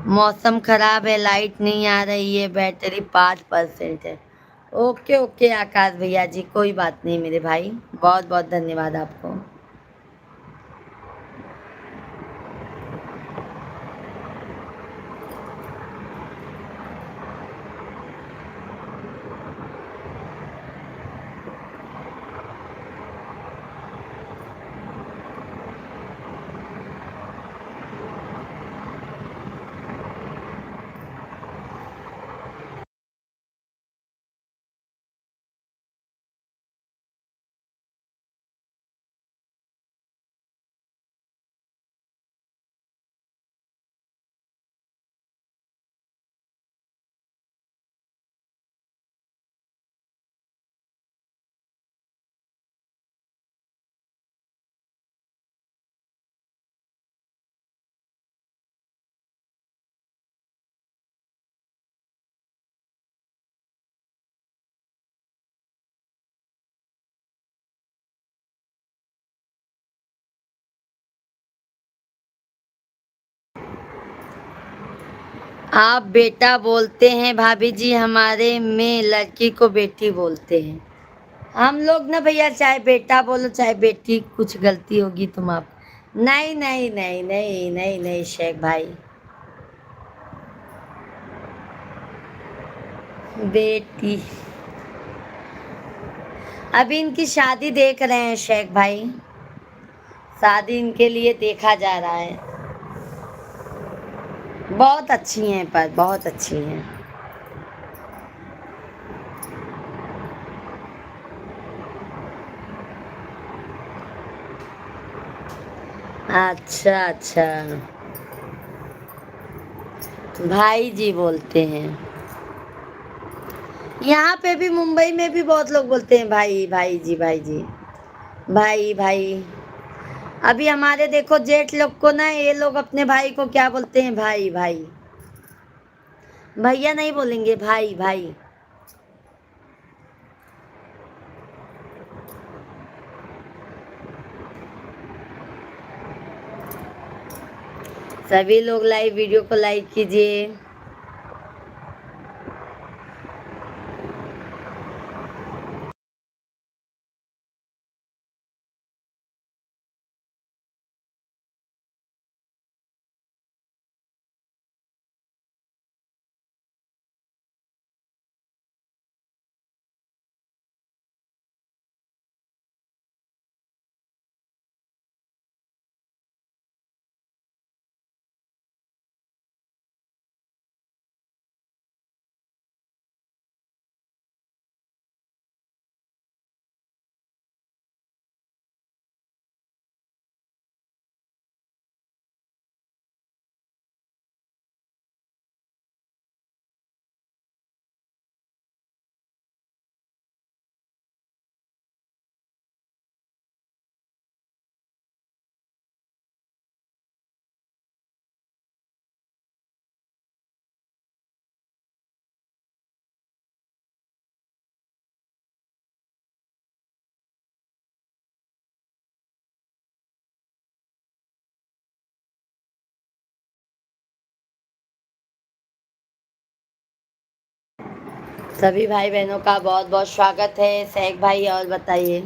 मौसम खराब है, लाइट नहीं आ रही है, बैटरी 5% है। ओके ओके आकाश भैया जी, कोई बात नहीं मेरे भाई, बहुत बहुत धन्यवाद आपको। आप बेटा बोलते हैं भाभी जी, हमारे में लड़की को बेटी बोलते हैं। हम लोग ना भैया चाहे बेटा बोलो चाहे बेटी, कुछ गलती होगी तुम आप। नहीं नहीं नहीं नहीं नहीं नहीं शेख भाई, बेटी। अभी इनकी शादी देख रहे हैं शेख भाई, शादी इनके लिए देखा जा रहा है। बहुत अच्छी हैं, पर बहुत अच्छी हैं। अच्छा अच्छा, भाई जी बोलते हैं। यहाँ पे भी मुंबई में भी बहुत लोग बोलते हैं भाई, भाई जी, भाई जी, भाई भाई। अभी हमारे देखो जेठ लोग को ना, ये लोग अपने भाई को क्या बोलते हैं, भाई भाई। भैया नहीं बोलेंगे, भाई भाई। सभी लोग लाइव वीडियो को लाइक कीजिए। सभी भाई बहनों का बहुत बहुत स्वागत है। शेख भाई और बताइए।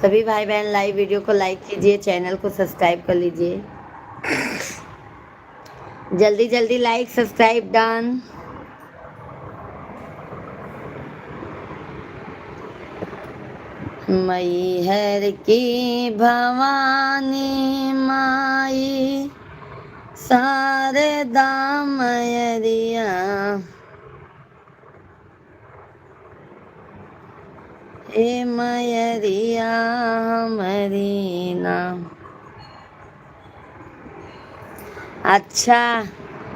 सभी भाई बहन लाइव वीडियो को लाइक कीजिए, चैनल को सब्सक्राइब कर लीजिए। जल्दी जल्दी लाइक सब्सक्राइब डन। मैहर की भवानी माई शारदा मैरिया, हे मैरिया हमारी नाम। अच्छा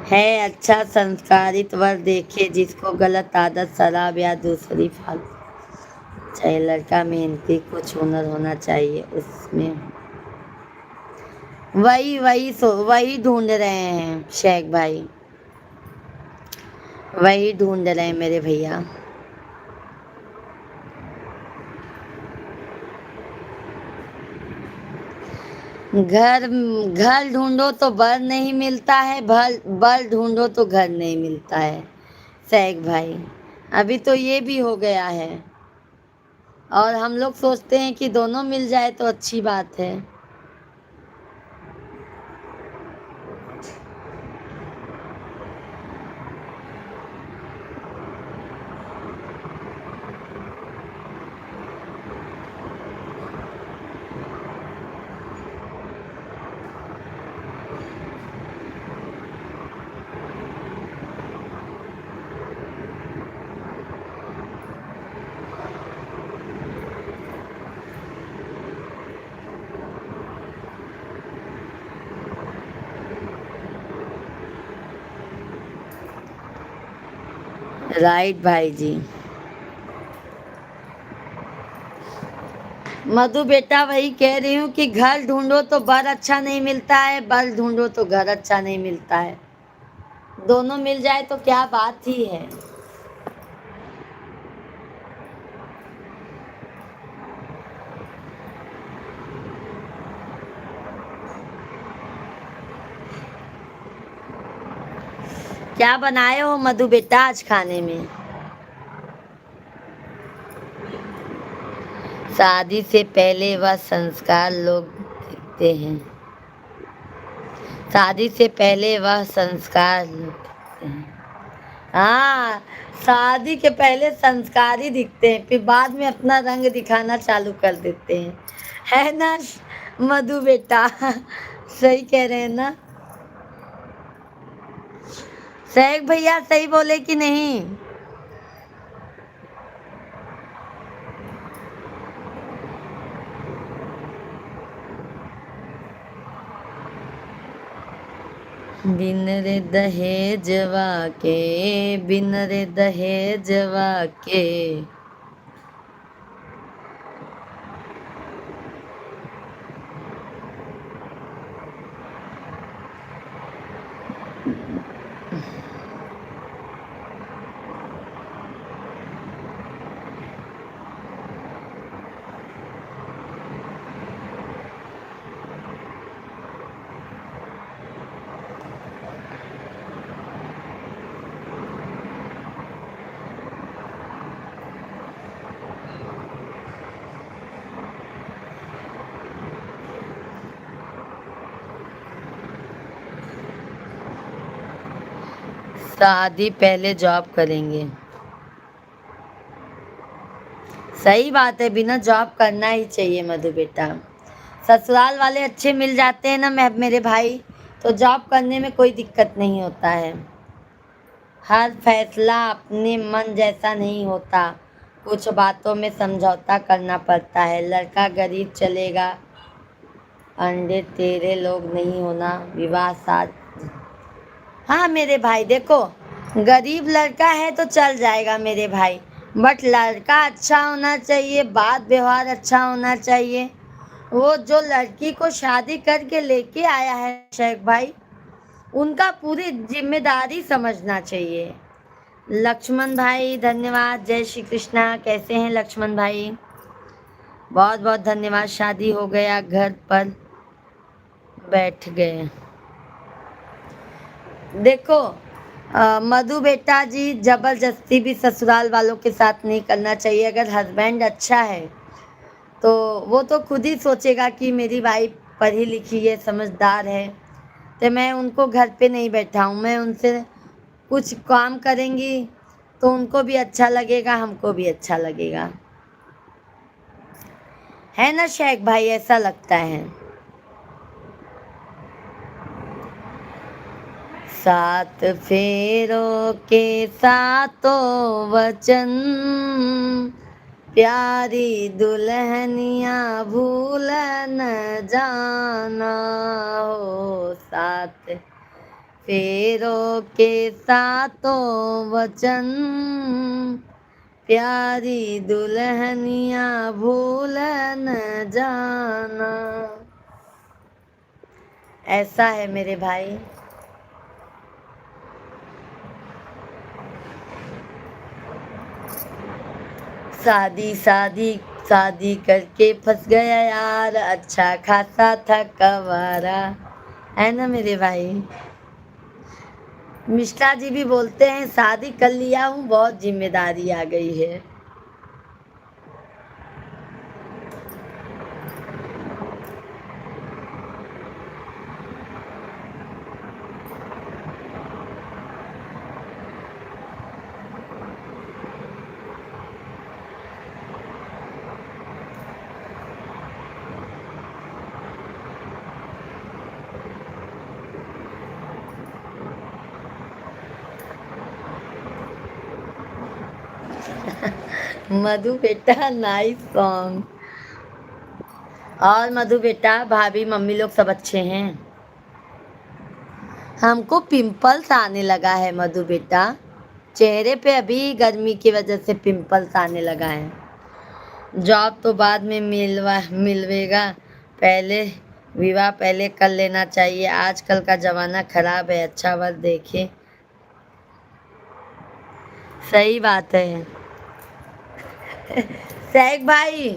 है, अच्छा संस्कारित वर देखे जिसको गलत आदत शराब या दूसरी फालतू। चाहे लड़का मेहनती, कुछ हुनर होना चाहिए उसमें। वही ढूंढ रहे हैं शेख भाई, वही ढूंढ रहे हैं मेरे भैया। घर घर ढूंढो तो बर नहीं मिलता है, बर ढूंढो तो घर नहीं मिलता है शेख भाई। अभी तो ये भी हो गया है, और हम लोग सोचते हैं कि दोनों मिल जाए तो अच्छी बात है। राइट भाई जी। मधु बेटा वही कह रही हूँ कि घर ढूंढो तो बर अच्छा नहीं मिलता है, बर ढूंढो तो घर अच्छा नहीं मिलता है। दोनों मिल जाए तो क्या बात ही है। क्या बनाए हो मधु बेटा आज खाने में? शादी से पहले वह संस्कार लोग दिखते हैं। शादी से पहले वह संस्कार लोग दिखते हैं। हाँ, शादी के पहले संस्कार ही दिखते हैं, फिर बाद में अपना रंग दिखाना चालू कर देते हैं, है ना मधु बेटा? सही कह रहे हैं ना सहक भैया? सही बोले कि नहीं? बिन रे दहेजवा के, बिन रे दहेजवा के, शादी पहले जॉब करेंगे। सही बात है, बिना जॉब करना ही चाहिए मधु बेटा। ससुराल वाले अच्छे मिल जाते हैं ना मेरे भाई, तो जॉब करने में कोई दिक्कत नहीं होता है। हर फैसला अपने मन जैसा नहीं होता, कुछ बातों में समझौता करना पड़ता है। लड़का गरीब चलेगा, अंडे तेरे लोग नहीं होना, विवाह साथ। हाँ मेरे भाई देखो, गरीब लड़का है तो चल जाएगा मेरे भाई, बट लड़का अच्छा होना चाहिए, बात व्यवहार अच्छा होना चाहिए। वो जो लड़की को शादी करके लेके आया है शेख भाई, उनका पूरी जिम्मेदारी समझना चाहिए। लक्ष्मण भाई धन्यवाद, जय श्री कृष्णा। कैसे हैं लक्ष्मण भाई? बहुत बहुत धन्यवाद। शादी हो गया, घर पर बैठ गए। देखो मधु बेटा जी, जबरदस्ती भी ससुराल वालों के साथ नहीं करना चाहिए। अगर हस्बैंड अच्छा है तो वो तो खुद ही सोचेगा कि मेरी वाइफ पढ़ी लिखी है, समझदार है, तो मैं उनको घर पे नहीं बैठाऊँ, मैं उनसे कुछ काम करेंगी तो उनको भी अच्छा लगेगा, हमको भी अच्छा लगेगा, है ना शेख भाई? ऐसा लगता है। सात फेरों के सातों वचन, प्यारी दुल्हनिया भूल न जाना हो। सात फेरों के सातों वचन, प्यारी दुल्हनिया भूल न जाना। ऐसा है मेरे भाई। शादी शादी शादी करके फंस गया यार, अच्छा खासा था कवारा, है ना मेरे भाई? मिश्रा जी भी बोलते हैं शादी कर लिया हूँ, बहुत जिम्मेदारी आ गई है। मधु बेटा नाइस सॉन्ग। और मधु बेटा भाभी मम्मी लोग सब अच्छे हैं? हमको पिंपल्स आने लगा है मधु बेटा, चेहरे पे अभी गर्मी की वजह से पिंपल्स आने लगा है। जॉब तो बाद में मिलवेगा, पहले विवाह पहले कर लेना चाहिए। आजकल का जमाना खराब है, अच्छा वर देखे। सही बात है सैक भाई,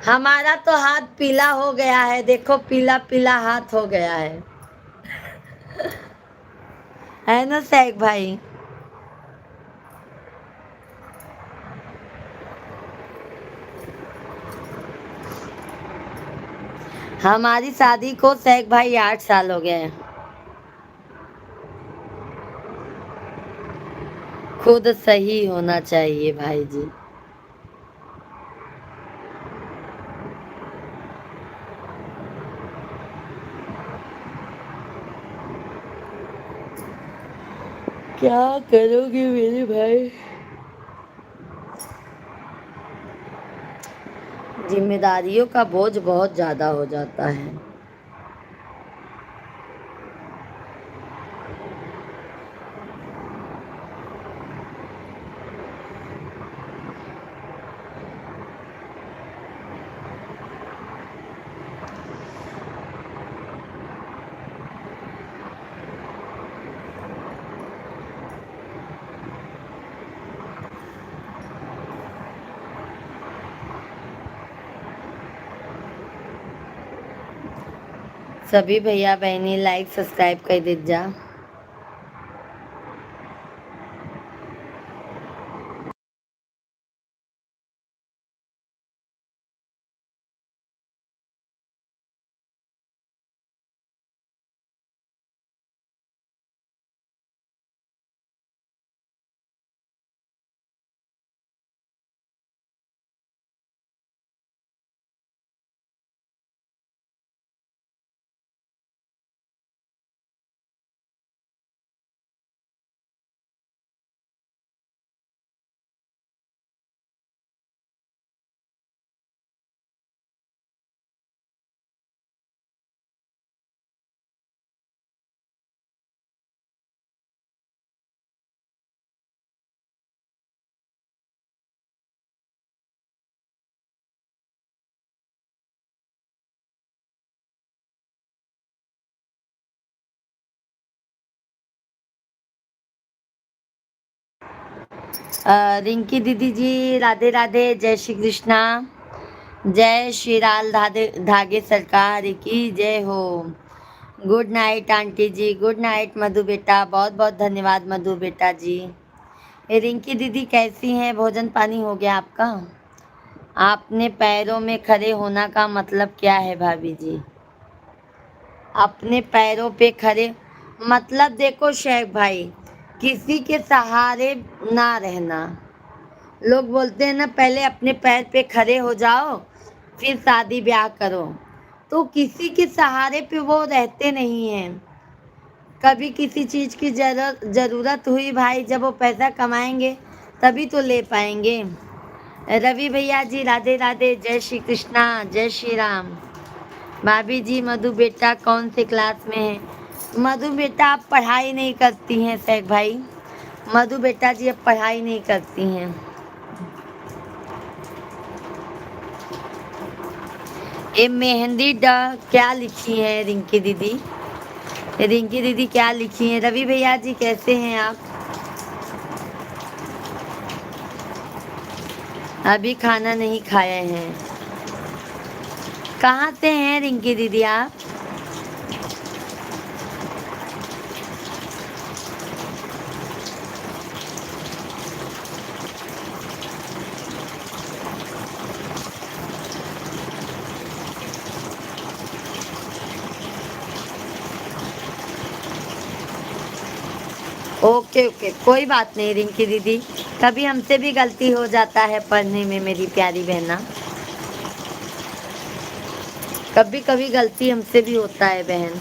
हमारा तो हाथ पीला हो गया है, देखो पीला पीला हाथ हो गया है ना सैक भाई? हमारी शादी को शेख भाई 8 साल हो गए हैं। खुद सही होना चाहिए भाई जी। क्या करोगे मेरे भाई? जिम्मेदारियों का बोझ बहुत ज्यादा हो जाता है। सभी भैया बहनी लाइक सब्सक्राइब कर दीजा। रिंकी दीदी जी राधे राधे, जय श्री कृष्णा, जय श्री लाल धागे सरकार की जय हो। गुड नाइट आंटी जी, गुड नाइट मधु बेटा, बहुत बहुत धन्यवाद मधु बेटा जी। ये रिंकी दीदी कैसी हैं? भोजन पानी हो गया आपका? आपने पैरों में खड़े होना का मतलब क्या है भाभी जी? अपने पैरों पे खड़े मतलब देखो शेख भाई, किसी के सहारे ना रहना। लोग बोलते हैं ना पहले अपने पैर पे खड़े हो जाओ फिर शादी ब्याह करो, तो किसी के सहारे पे वो रहते नहीं हैं। कभी किसी चीज़ की ज़रूरत हुई भाई, जब वो पैसा कमाएंगे तभी तो ले पाएंगे। रवि भैया जी राधे राधे, जय श्री कृष्णा, जय श्री राम। भाभी जी मधु बेटा कौन से क्लास में है? मधु बेटा आप पढ़ाई नहीं करती हैं शेख भाई, मधु बेटा जी अब पढ़ाई नहीं करती हैं। ये मेहंदी क्या लिखी है रिंकी दीदी? रिंकी दीदी क्या लिखी है? रवि भैया जी कैसे हैं आप? अभी खाना नहीं खाए हैं। कहाँ से हैं रिंकी दीदी आप? ओके ओके, कोई बात नहीं रिंकी दीदी, कभी हमसे भी गलती हो जाता है पढ़ने में मेरी प्यारी बहना, कभी कभी गलती हमसे भी होता है बहन।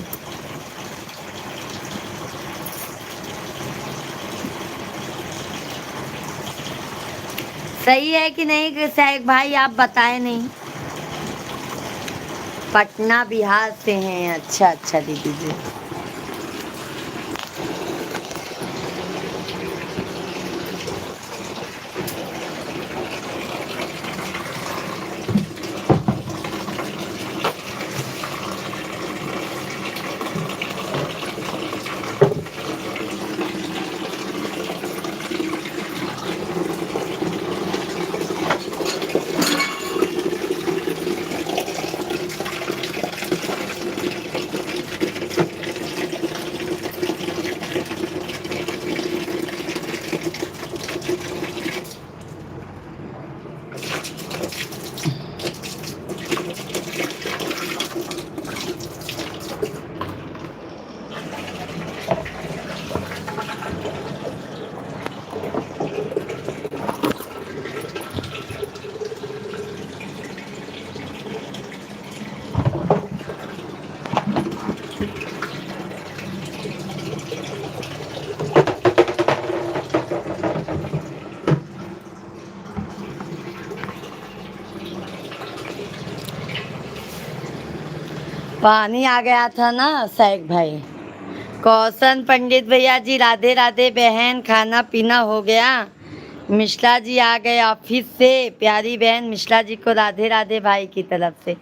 सही है कि नहीं कि शेख भाई आप बताए नहीं? पटना बिहार से हैं, अच्छा अच्छा दीदी जी। पानी आ गया था ना सैक भाई। कौशन पंडित भैया जी राधे राधे बहन, खाना पीना हो गया। मिश्रा जी आ गए ऑफिस से। प्यारी बहन मिश्रा जी को राधे राधे भाई की तरफ से।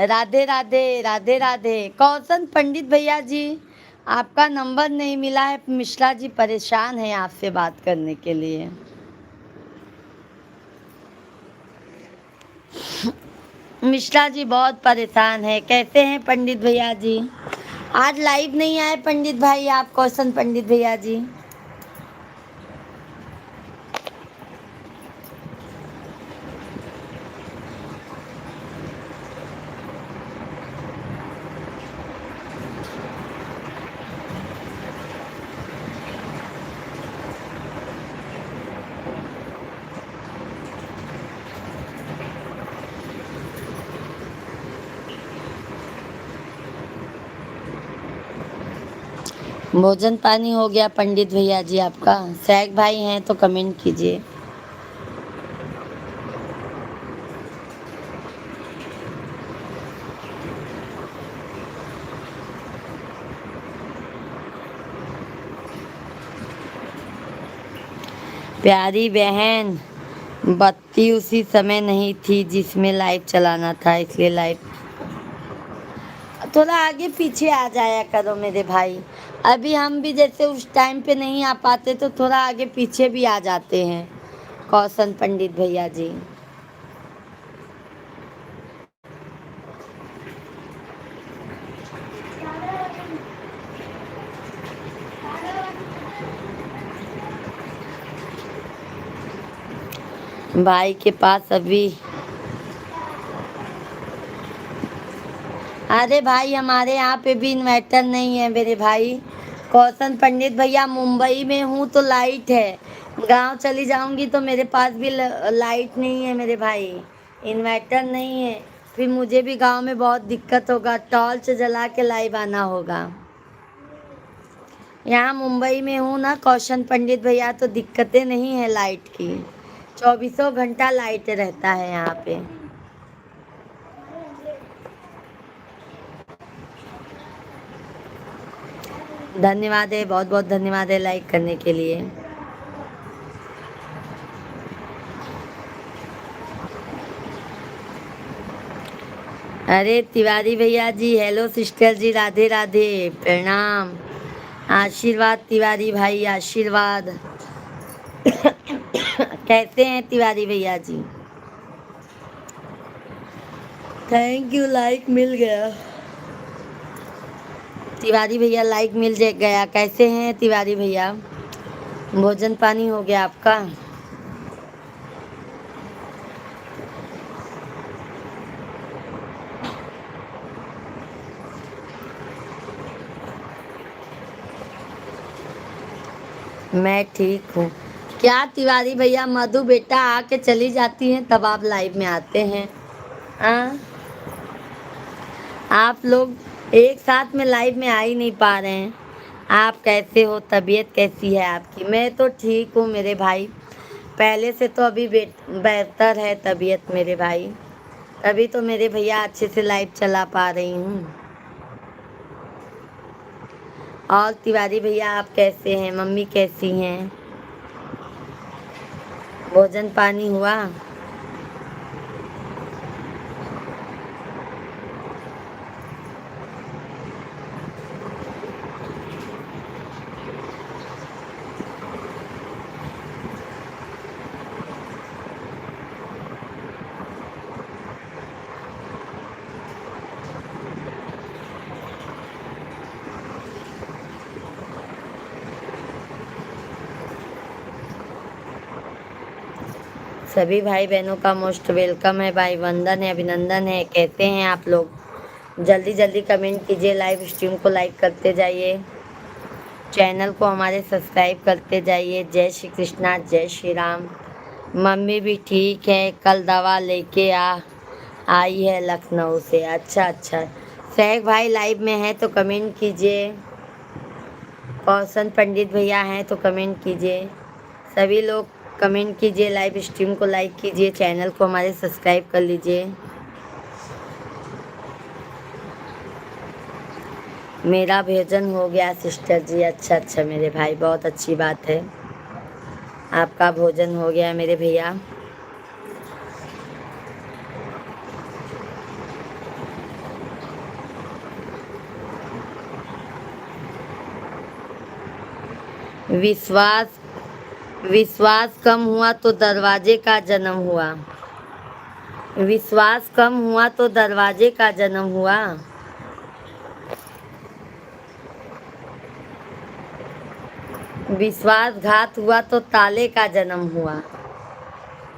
राधे राधे राधे राधे। कौशन पंडित भैया जी आपका नंबर नहीं मिला है, मिश्रा जी परेशान है आपसे बात करने के लिए। मिश्रा जी बहुत परेशान है। कैसे हैं पंडित भैया जी? आज लाइव नहीं आए पंडित भाई आप, कौशन पंडित भैया जी। भोजन पानी हो गया पंडित भैया जी आपका? सैक भाई हैं तो कमेंट कीजिए। प्यारी बहन बत्ती उसी समय नहीं थी जिसमें लाइट चलाना था, इसलिए लाइट थोड़ा आगे पीछे आ जाया करो मेरे भाई। अभी हम भी जैसे उस टाइम पे नहीं आ पाते तो थोड़ा आगे पीछे भी आ जाते हैं कौशन पंडित भैया जी। भाई के पास अभी, अरे भाई हमारे यहाँ पे भी इन्वर्टर नहीं है मेरे भाई। कौशन पंडित भैया मुंबई में हूँ तो लाइट है, गांव चली जाऊंगी तो मेरे पास भी लाइट नहीं है मेरे भाई, इन्वर्टर नहीं है। फिर मुझे भी गांव में बहुत दिक्कत होगा, टॉर्च जला के लाइव आना होगा। यहाँ मुंबई में हूँ ना कौशन पंडित भैया, तो दिक्कतें नहीं है लाइट की, 24 घंटा लाइट रहता है यहाँ पे। धन्यवाद है, बहुत बहुत धन्यवाद है लाइक करने के लिए। अरे तिवारी भैया जी, हेलो सिस्टर जी, राधे राधे, प्रणाम, आशीर्वाद तिवारी भाई, आशीर्वाद। कैसे हैं तिवारी भैया जी? थैंक यू, लाइक मिल गया। तिवारी भैया लाइक मिल गया। कैसे हैं तिवारी भैया? भोजन पानी हो गया आपका? मैं ठीक हूँ। क्या तिवारी भैया मधु बेटा आके चली जाती हैं तब आप लाइव में आते हैं? हाँ, आप लोग एक साथ में लाइव में आ ही नहीं पा रहे हैं। आप कैसे हो? तबीयत कैसी है आपकी? मैं तो ठीक हूँ मेरे भाई, पहले से तो अभी बेहतर है तबीयत मेरे भाई, तभी तो मेरे भैया अच्छे से लाइव चला पा रही हूँ। और तिवारी भैया आप कैसे हैं? मम्मी कैसी हैं? भोजन पानी हुआ? सभी भाई बहनों का मोस्ट वेलकम है भाई, वंदन है, अभिनंदन है। कैसे हैं आप लोग? जल्दी जल्दी कमेंट कीजिए, लाइव स्ट्रीम को लाइक करते जाइए, चैनल को हमारे सब्सक्राइब करते जाइए। जय श्री कृष्णा, जय श्री राम। मम्मी भी ठीक है, कल दवा लेके आई है लखनऊ से। अच्छा अच्छा। सैक भाई लाइव में है तो कमेंट कीजिए, कौशन पंडित भैया हैं तो कमेंट कीजिए, सभी लोग कमेंट कीजिए, लाइव स्ट्रीम को लाइक कीजिए, चैनल को हमारे सब्सक्राइब कर लीजिए। मेरा भोजन हो गया सिस्टर जी। अच्छा अच्छा मेरे भाई, बहुत अच्छी बात है। आपका भोजन हो गया मेरे भैया। विश्वास विश्वास कम हुआ तो दरवाजे का जन्म हुआ। विश्वास कम हुआ तो दरवाजे का जन्म हुआ। विश्वासघात हुआ तो ताले का जन्म हुआ।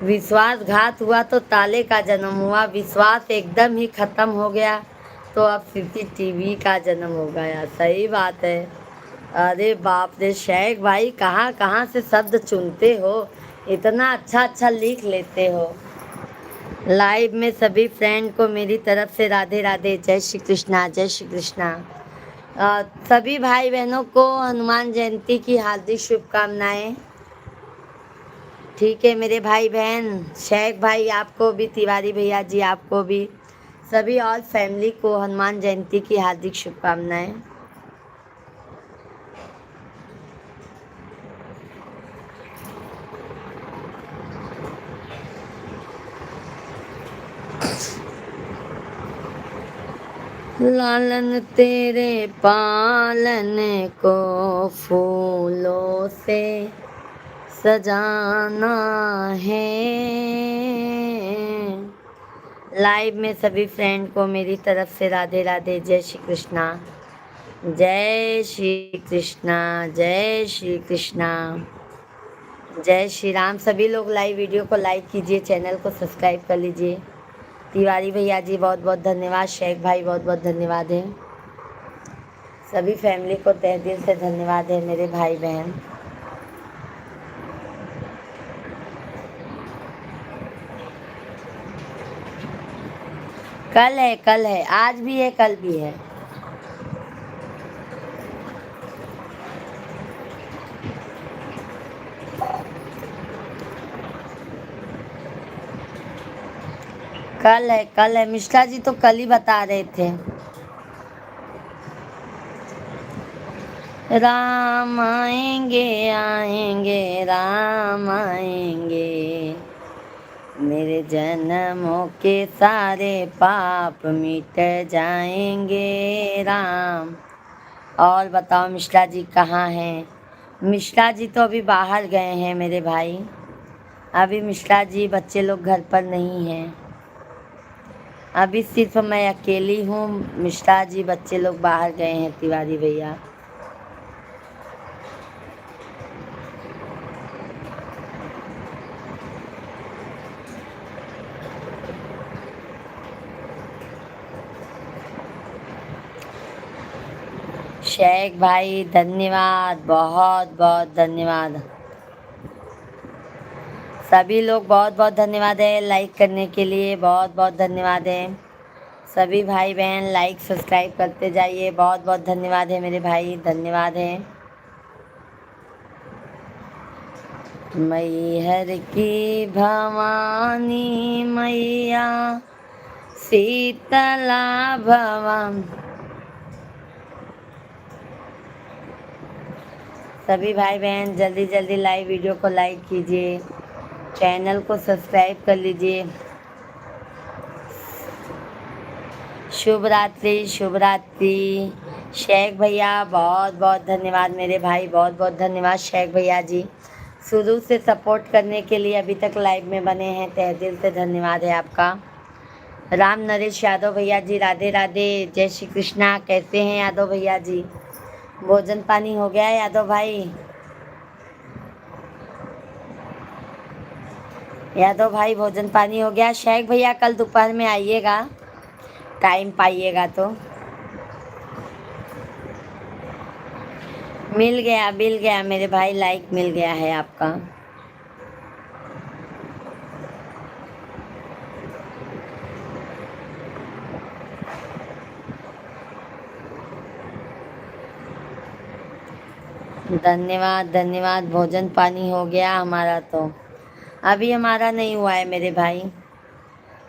विश्वासघात हुआ तो ताले का जन्म हुआ। विश्वास एकदम ही खत्म हो गया तो अब सीसीटीवी का जन्म हो गया। सही बात है। अरे बाप रे शेख भाई, कहाँ कहाँ से शब्द चुनते हो, इतना अच्छा अच्छा लिख लेते हो। लाइव में सभी फ्रेंड को मेरी तरफ से राधे राधे, जय श्री कृष्णा, जय श्री कृष्णा। सभी भाई बहनों को हनुमान जयंती की हार्दिक शुभकामनाएं। ठीक है मेरे भाई बहन, शेख भाई आपको भी, तिवारी भैया जी आपको भी, सभी और फैमिली को हनुमान जयंती की हार्दिक शुभकामनाएं। लालन तेरे पालन को फूलों से सजाना है। लाइव में सभी फ्रेंड को मेरी तरफ से राधे राधे, जय श्री कृष्णा, जय श्री कृष्णा, जय श्री कृष्णा, जय श्री राम। सभी लोग लाइव वीडियो को लाइक कीजिए, चैनल को सब्सक्राइब कर लीजिए। तिवारी भैया जी बहुत बहुत धन्यवाद, शेख भाई बहुत बहुत धन्यवाद है, सभी फैमिली को तहे दिल से धन्यवाद है मेरे भाई बहन। कल है, आज भी है, कल भी है। कल है मिश्रा जी, तो कल ही बता रहे थे। राम आएंगे आएंगे राम आएंगे, मेरे जन्मों के सारे पाप मिट जाएंगे राम। और बताओ मिश्रा जी कहाँ हैं? मिश्रा जी तो अभी बाहर गए हैं मेरे भाई। अभी मिश्रा जी बच्चे लोग घर पर नहीं हैं। अभी सिर्फ मैं अकेली हूँ, मिश्रा जी बच्चे लोग बाहर गए हैं तिवारी भैया। शेख भाई धन्यवाद, बहुत बहुत धन्यवाद। सभी लोग बहुत बहुत धन्यवाद है लाइक करने के लिए, बहुत बहुत धन्यवाद है। सभी भाई बहन लाइक सब्सक्राइब करते जाइए, बहुत बहुत धन्यवाद है मेरे भाई, धन्यवाद है। मैहर की भवानी मैया शीतला भवन। सभी भाई बहन जल्दी जल्दी लाइव वीडियो को लाइक कीजिए, चैनल को सब्सक्राइब कर लीजिए। शुभ रात्रि, शुभ रात्रि। शेख भैया बहुत बहुत धन्यवाद मेरे भाई, बहुत बहुत धन्यवाद शेख भैया जी, शुरू से सपोर्ट करने के लिए, अभी तक लाइव में बने हैं, तहे दिल से धन्यवाद है आपका। राम नरेश यादव भैया जी राधे राधे, जय श्री कृष्णा। कैसे हैं यादव भैया जी? भोजन पानी हो गया यादव भाई? यादव भाई भोजन पानी हो गया? शेख भैया कल दोपहर में आइएगा, टाइम पाइएगा तो। मिल गया मेरे भाई, लाइक मिल गया है आपका। धन्यवाद धन्यवाद। भोजन पानी हो गया हमारा तो। अभी हमारा नहीं हुआ है मेरे भाई,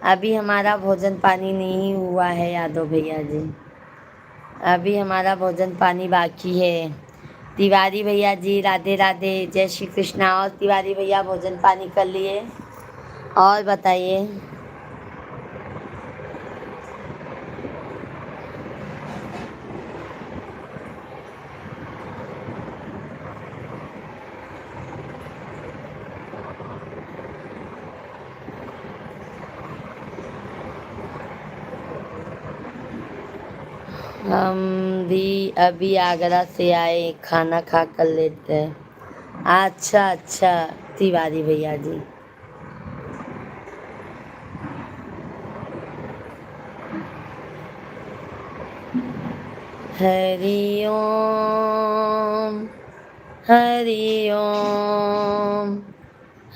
अभी हमारा भोजन पानी नहीं हुआ है यादव भैया जी। अभी हमारा भोजन पानी बाकी है। तिवारी भैया जी राधे राधे, जय श्री कृष्णा। और तिवारी भैया भोजन पानी कर लिए? और बताइए। हम भी अभी आगरा से आए, खाना खा कर लेते हैं। अच्छा अच्छा तिवारी भैया जी। हरि ओम हरि ओम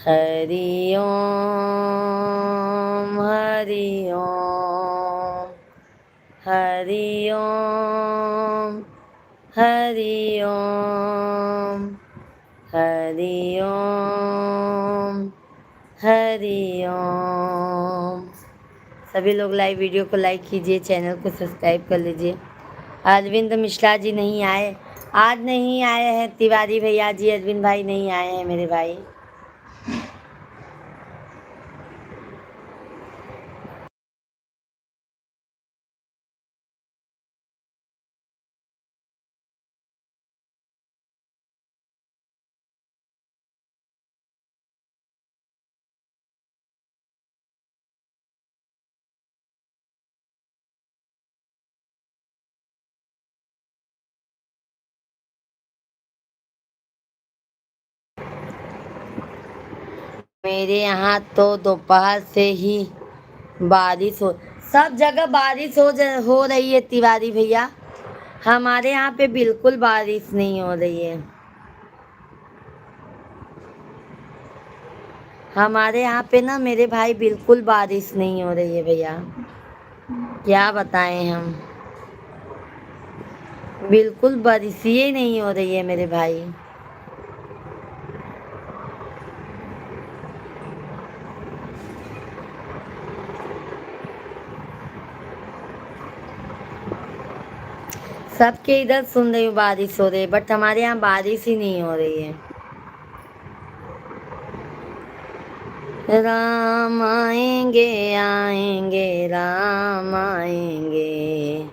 हरि ओम हरि ओम हरि ओम हरि ओम हरि ओम हरि ओम। सभी लोग लाइव वीडियो को लाइक कीजिए, चैनल को सब्सक्राइब कर लीजिए। अरविंद मिश्रा जी नहीं आए, आज नहीं आए हैं तिवारी भैया जी, अरविंद भाई नहीं आए हैं मेरे भाई। मेरे यहाँ तो दोपहर से ही बारिश हो, सब जगह बारिश हो रही है तिवारी भैया। हमारे यहाँ पे बिल्कुल बारिश नहीं हो रही है। हमारे यहाँ पे ना मेरे भाई बिल्कुल बारिश नहीं हो रही है भैया, क्या बताएं हम। बिल्कुल बारिश ही नहीं हो रही है मेरे भाई। सबके इधर सुन रही हूँ बारिश हो रही है, बट हमारे यहाँ बारिश ही नहीं हो रही है। राम आएंगे आएंगे राम आएंगे,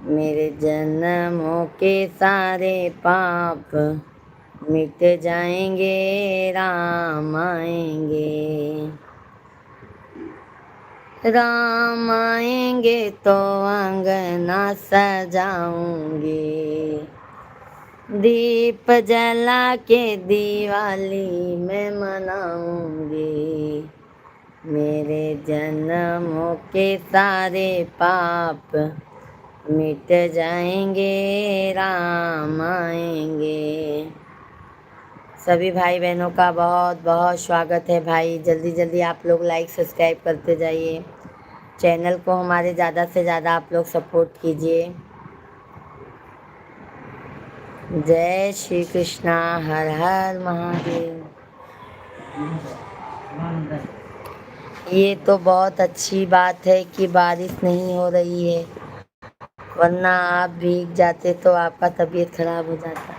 मेरे जन्मों के सारे पाप मिट जाएंगे, राम आएंगे। राम आएंगे तो अंगना सजाऊंगी, दीप जला के दिवाली में मनाऊंगी, मेरे जन्मों के सारे पाप मिट जाएंगे, राम आएंगे। सभी भाई बहनों का बहुत बहुत स्वागत है भाई। जल्दी जल्दी आप लोग लाइक सब्सक्राइब करते जाइए, चैनल को हमारे ज़्यादा से ज़्यादा आप लोग सपोर्ट कीजिए। जय श्री कृष्णा, हर हर महादेव। ये तो बहुत अच्छी बात है कि बारिश नहीं हो रही है, वरना आप भीग जाते तो आपका तबीयत खराब हो जाता।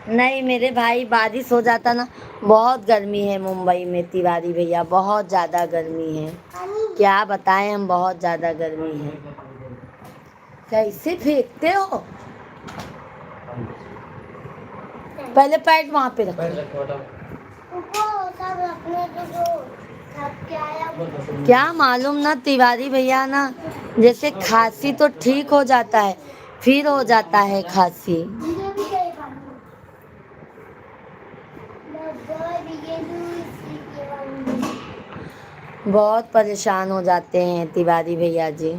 नहीं मेरे भाई, बारिश हो जाता ना। बहुत गर्मी है मुंबई में तिवारी भैया, बहुत ज़्यादा गर्मी है, क्या बताएं हम, बहुत ज़्यादा गर्मी है। कैसे फेंकते हो? पहले पैड वहाँ पे रखो। सब रखने तो दो, सब क्या आया क्या मालूम ना तिवारी भैया ना, जैसे खांसी तो ठीक हो जाता है, फिर हो जाता है खांसी। मुझे भी चाहिए पानी। मैं ये दूसरी के वाली। बहुत परेशान हो जाते हैं तिवारी भैया जी।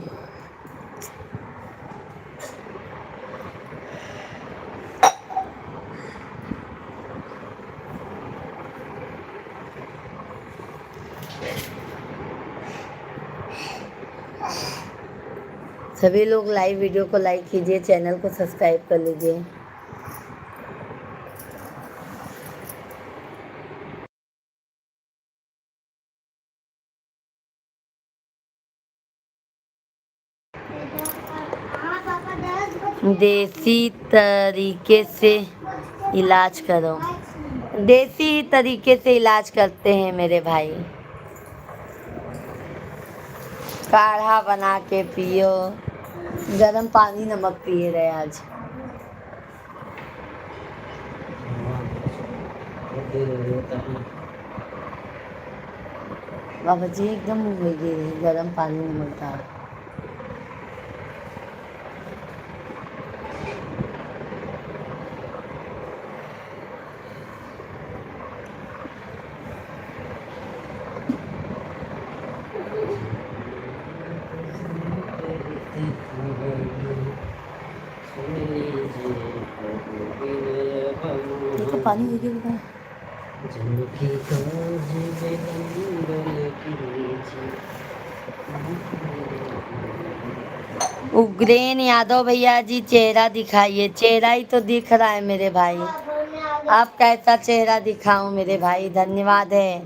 सभी लोग लाइव वीडियो को लाइक कीजिए, चैनल को सब्सक्राइब कर लीजिए। हाँ पापा 10 देसी तरीके से इलाज करो। देसी तरीके से इलाज करते हैं मेरे भाई। काढ़ा बना के पियो। गरम पानी नमक पिए रहे आज। बाबा जी एकदम हो गए गरम पानी नमक डाल। ये तो पानी हो गया बेटा। उग्रेन यादव भैया जी चेहरा दिखाइए। चेहरा ही तो दिख रहा है मेरे भाई। आप कैसा चेहरा दिखाऊं मेरे भाई। धन्यवाद है।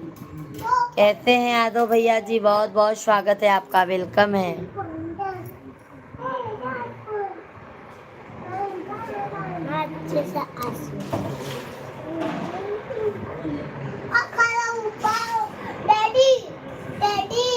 कैसे हैं यादव भैया जी। बहुत बहुत स्वागत है आपका। वेलकम है। अच्छे से डैडी डैडी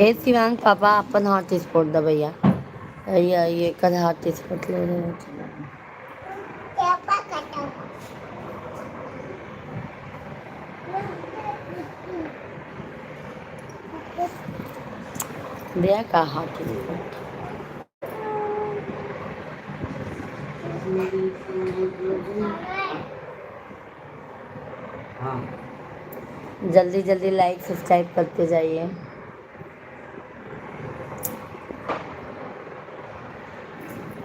ए शिवांग पापा अपन हॉटस्पॉट दबैया। ये कर हॉटस्पॉट ले रहे हैं। दिया का हॉटस्पॉट। हाँ जल्दी जल्दी लाइक सब्सक्राइब करते जाइए।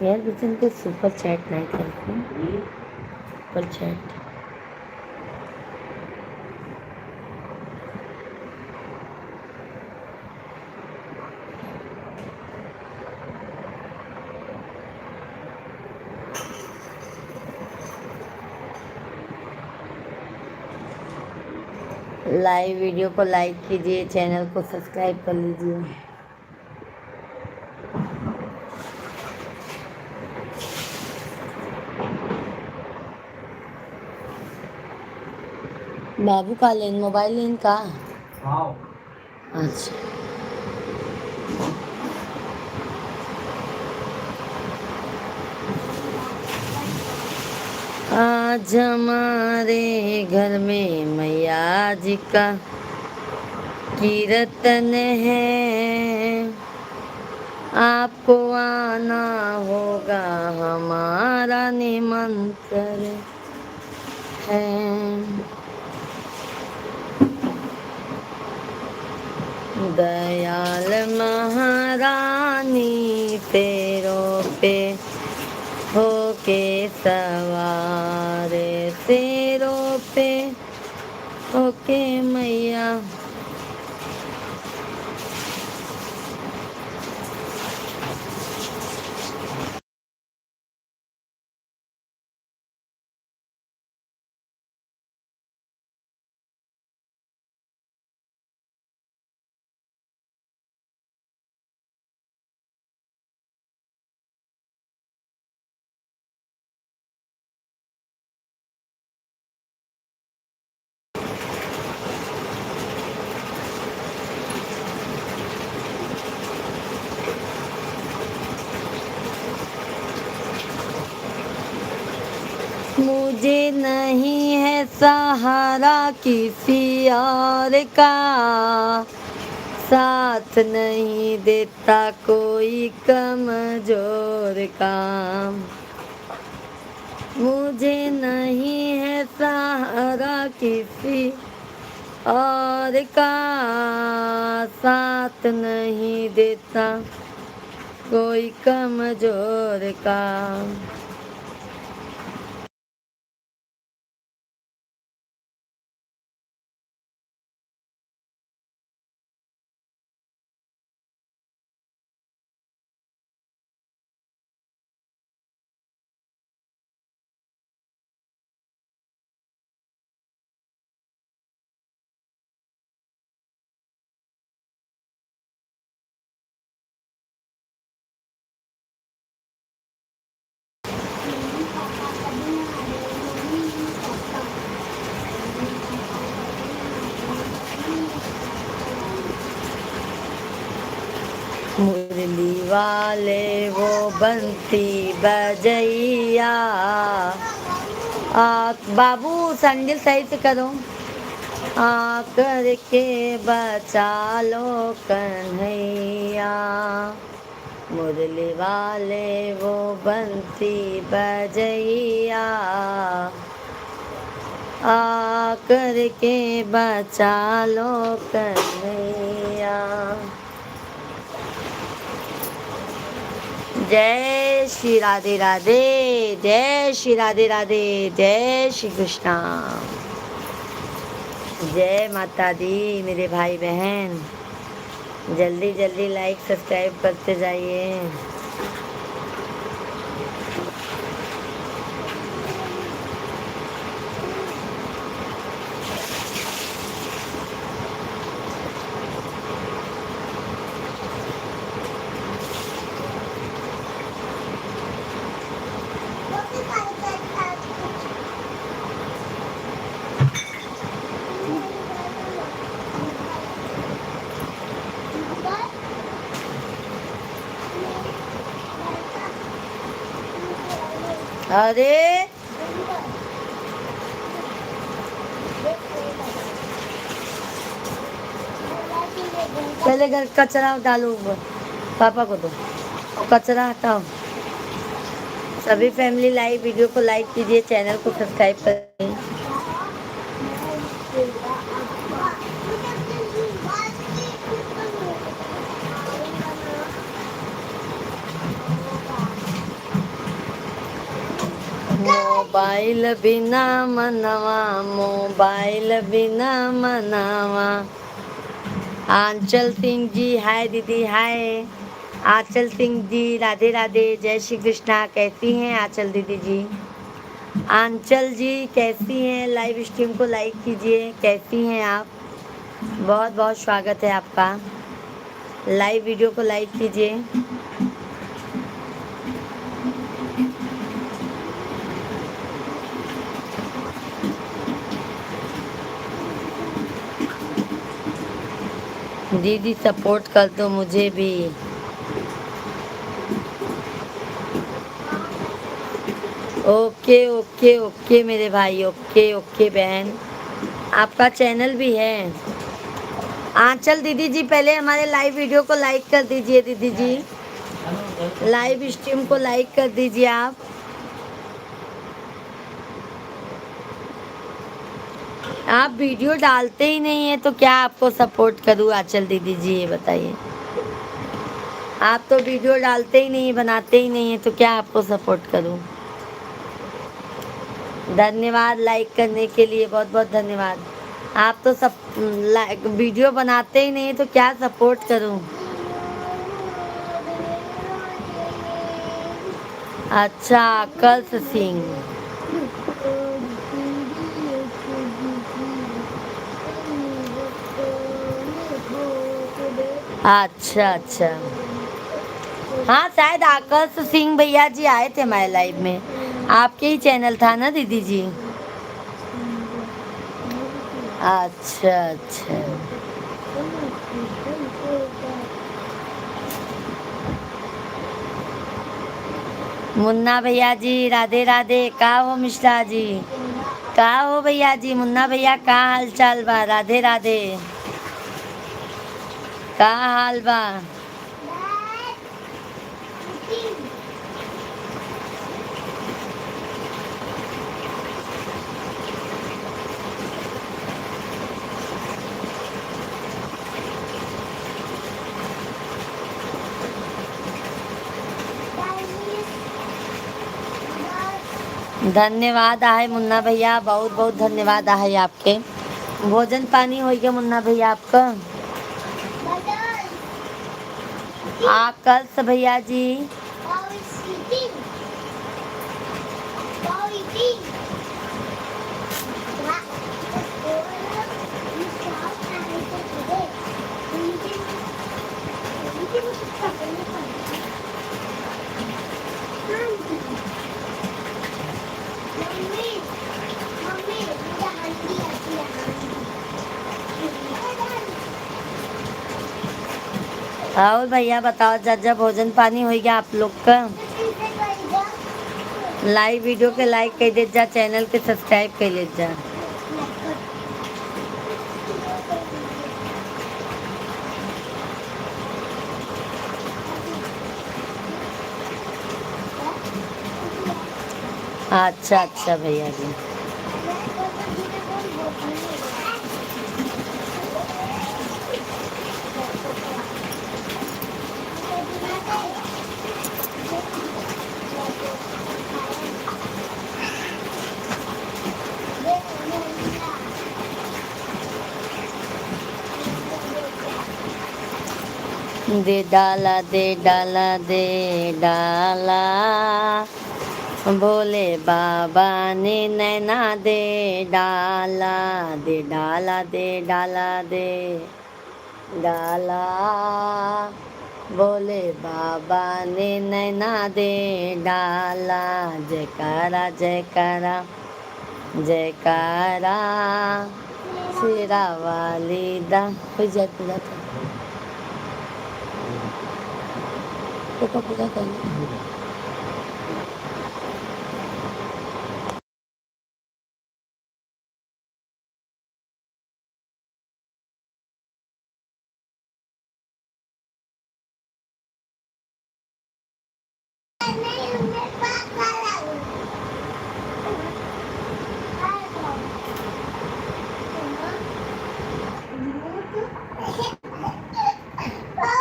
यार बच्चन को सुपर चैट नहीं करते। सुपर चैट लाइव वीडियो को लाइक कीजिए। चैनल को सब्सक्राइब कर लीजिए। बाबू का लेन मोबाइल लेन का। हाँ अच्छा आज हमारे घर में मैया जी का कीर्तन है। आपको आना होगा हमारा निमंत्रण है। दयाल महारानी पैरों पे होके सवार शेरों पे होके मैया। मुझे नहीं है सहारा किसी और का। साथ नहीं देता कोई कमजोर का। मुझे नहीं है सहारा किसी और का। साथ नहीं देता कोई कमजोर का। मुरली वाले वो बंसी बजैया। बाबू संडे सही से करो। आकर के बचा लो कन्हैया, मुरली वाले वो बंसी बजैया। आकर के बचा लो कन्हैया। जय श्री राधे राधे, जय श्री राधे राधे, जय श्री कृष्णा। जय माता दी मेरे भाई बहन, जल्दी जल्दी लाइक सब्सक्राइब करते जाइए। अरे पहले घर कचरा डालो, पापा को दो, कचरा हटाओ। सभी फैमिली लाइव वीडियो को लाइक कीजिए, चैनल को सब्सक्राइब करिए। मोबाइल बिना मनवा, मोबाइल बिना मनवा। आंचल सिंह जी हाय दीदी, हाय आंचल सिंह जी, राधे राधे, जय श्री कृष्णा। कैसी हैं आंचल दीदी जी? आंचल जी कैसी हैं? लाइव स्ट्रीम को लाइक कीजिए। कैसी हैं आप? बहुत बहुत स्वागत है आपका। लाइव वीडियो को लाइक कीजिए। दीदी सपोर्ट कर दो मुझे भी। ओके ओके ओके मेरे भाई, ओके ओके बहन। आपका चैनल भी है? आंचल दीदी जी पहले हमारे लाइव वीडियो को लाइक कर दीजिए दीदी जी, लाइव स्ट्रीम को लाइक कर दीजिए आप। आप वीडियो डालते ही नहीं है तो क्या आपको सपोर्ट करूँ आंचल दीदी जी, ये बताइए। आप तो वीडियो डालते ही नहीं, बनाते ही नहीं है तो क्या आपको सपोर्ट करूँ। धन्यवाद लाइक करने के लिए, बहुत बहुत धन्यवाद। आप तो सब वीडियो बनाते ही नहीं तो क्या सपोर्ट करूं। अच्छा आकर्ष सिंह, अच्छा अच्छा, हाँ शायद आकर्ष सिंह भैया जी आए थे हमारे लाइव में, आपके ही चैनल था ना दीदी जी? अच्छा अच्छा, मुन्ना भैया जी राधे राधे। का हो मिश्रा जी, का हो भैया जी? मुन्ना भैया का हाल चाल बा? राधे राधे, का हाल बा? धन्यवाद आहे मुन्ना भैया, बहुत बहुत धन्यवाद आहे आपके। भोजन पानी हो गया मुन्ना भैया आपका? आकर्ष भैया जी, और भैया बताओ, जज्जा भोजन पानी हो गया आप लोग का? लाइव वीडियो के लाइक कर दे जा, चैनल के सब्सक्राइब कर ले जा। अच्छा अच्छा भैया जी। दे डाला दे डाला दे डाला, बोले बाबा ने नैना दे डाला, दे डाला दे डाला दे डाला, बोले बाबा ने नैना दे डाला। जयकारा जयकारा जयकारा, शेरा वाली दा हो जाता पूजा कर।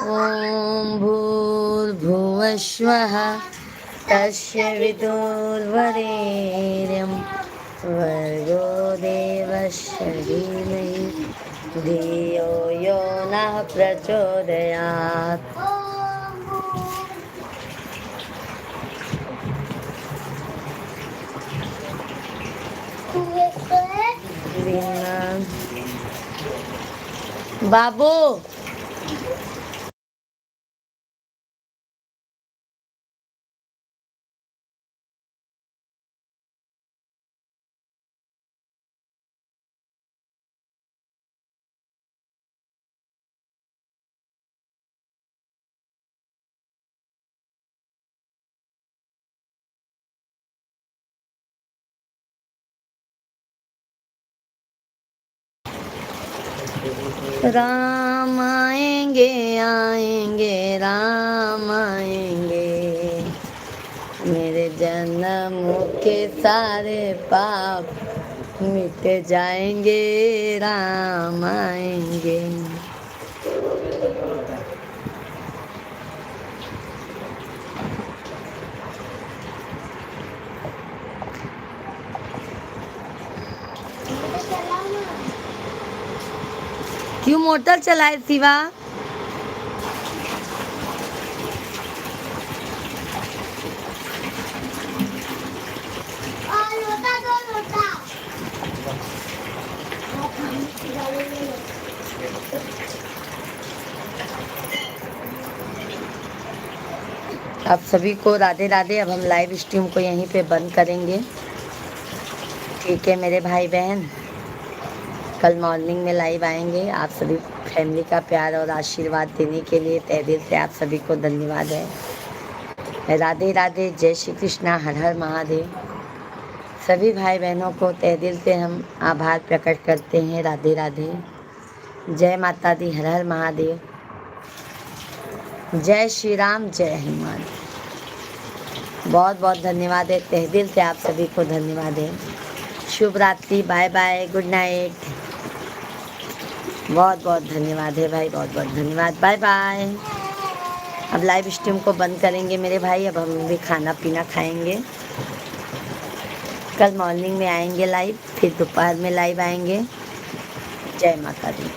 ॐ भूर्भुवस्वः तस्य विदुर्वरेण्यं भर्गो देवस्य धीमहि धियो यो नः प्रचोदयात्। बाबू राम आएंगे आएंगे राम आएंगे, मेरे जन्म के सारे पाप मिट जाएंगे, राम आएंगे। क्यों मोटर चलाए शिवा? आप सभी को राधे राधे। अब हम लाइव स्ट्रीम को यहीं पे बंद करेंगे, ठीक है मेरे भाई बहन। कल मॉर्निंग में लाइव आएंगे। आप सभी फैमिली का प्यार और आशीर्वाद देने के लिए तहे दिल से आप सभी को धन्यवाद है। राधे राधे, जय श्री कृष्णा, हर हर महादेव। सभी भाई बहनों को तहे दिल से हम आभार प्रकट करते हैं। राधे राधे, जय माता दी, हर हर महादेव, जय श्री राम, जय हनुमान। बहुत बहुत धन्यवाद है, तहे दिल से आप सभी को धन्यवाद है। शुभ रात्रि, बाय बाय, गुड नाइट। बहुत बहुत धन्यवाद है भाई, बहुत बहुत धन्यवाद, बाय बाय। अब लाइव स्ट्रीम को बंद करेंगे मेरे भाई। अब हम भी खाना पीना खाएंगे। कल मॉर्निंग में आएंगे लाइव, फिर दोपहर में लाइव आएंगे। जय माता दी।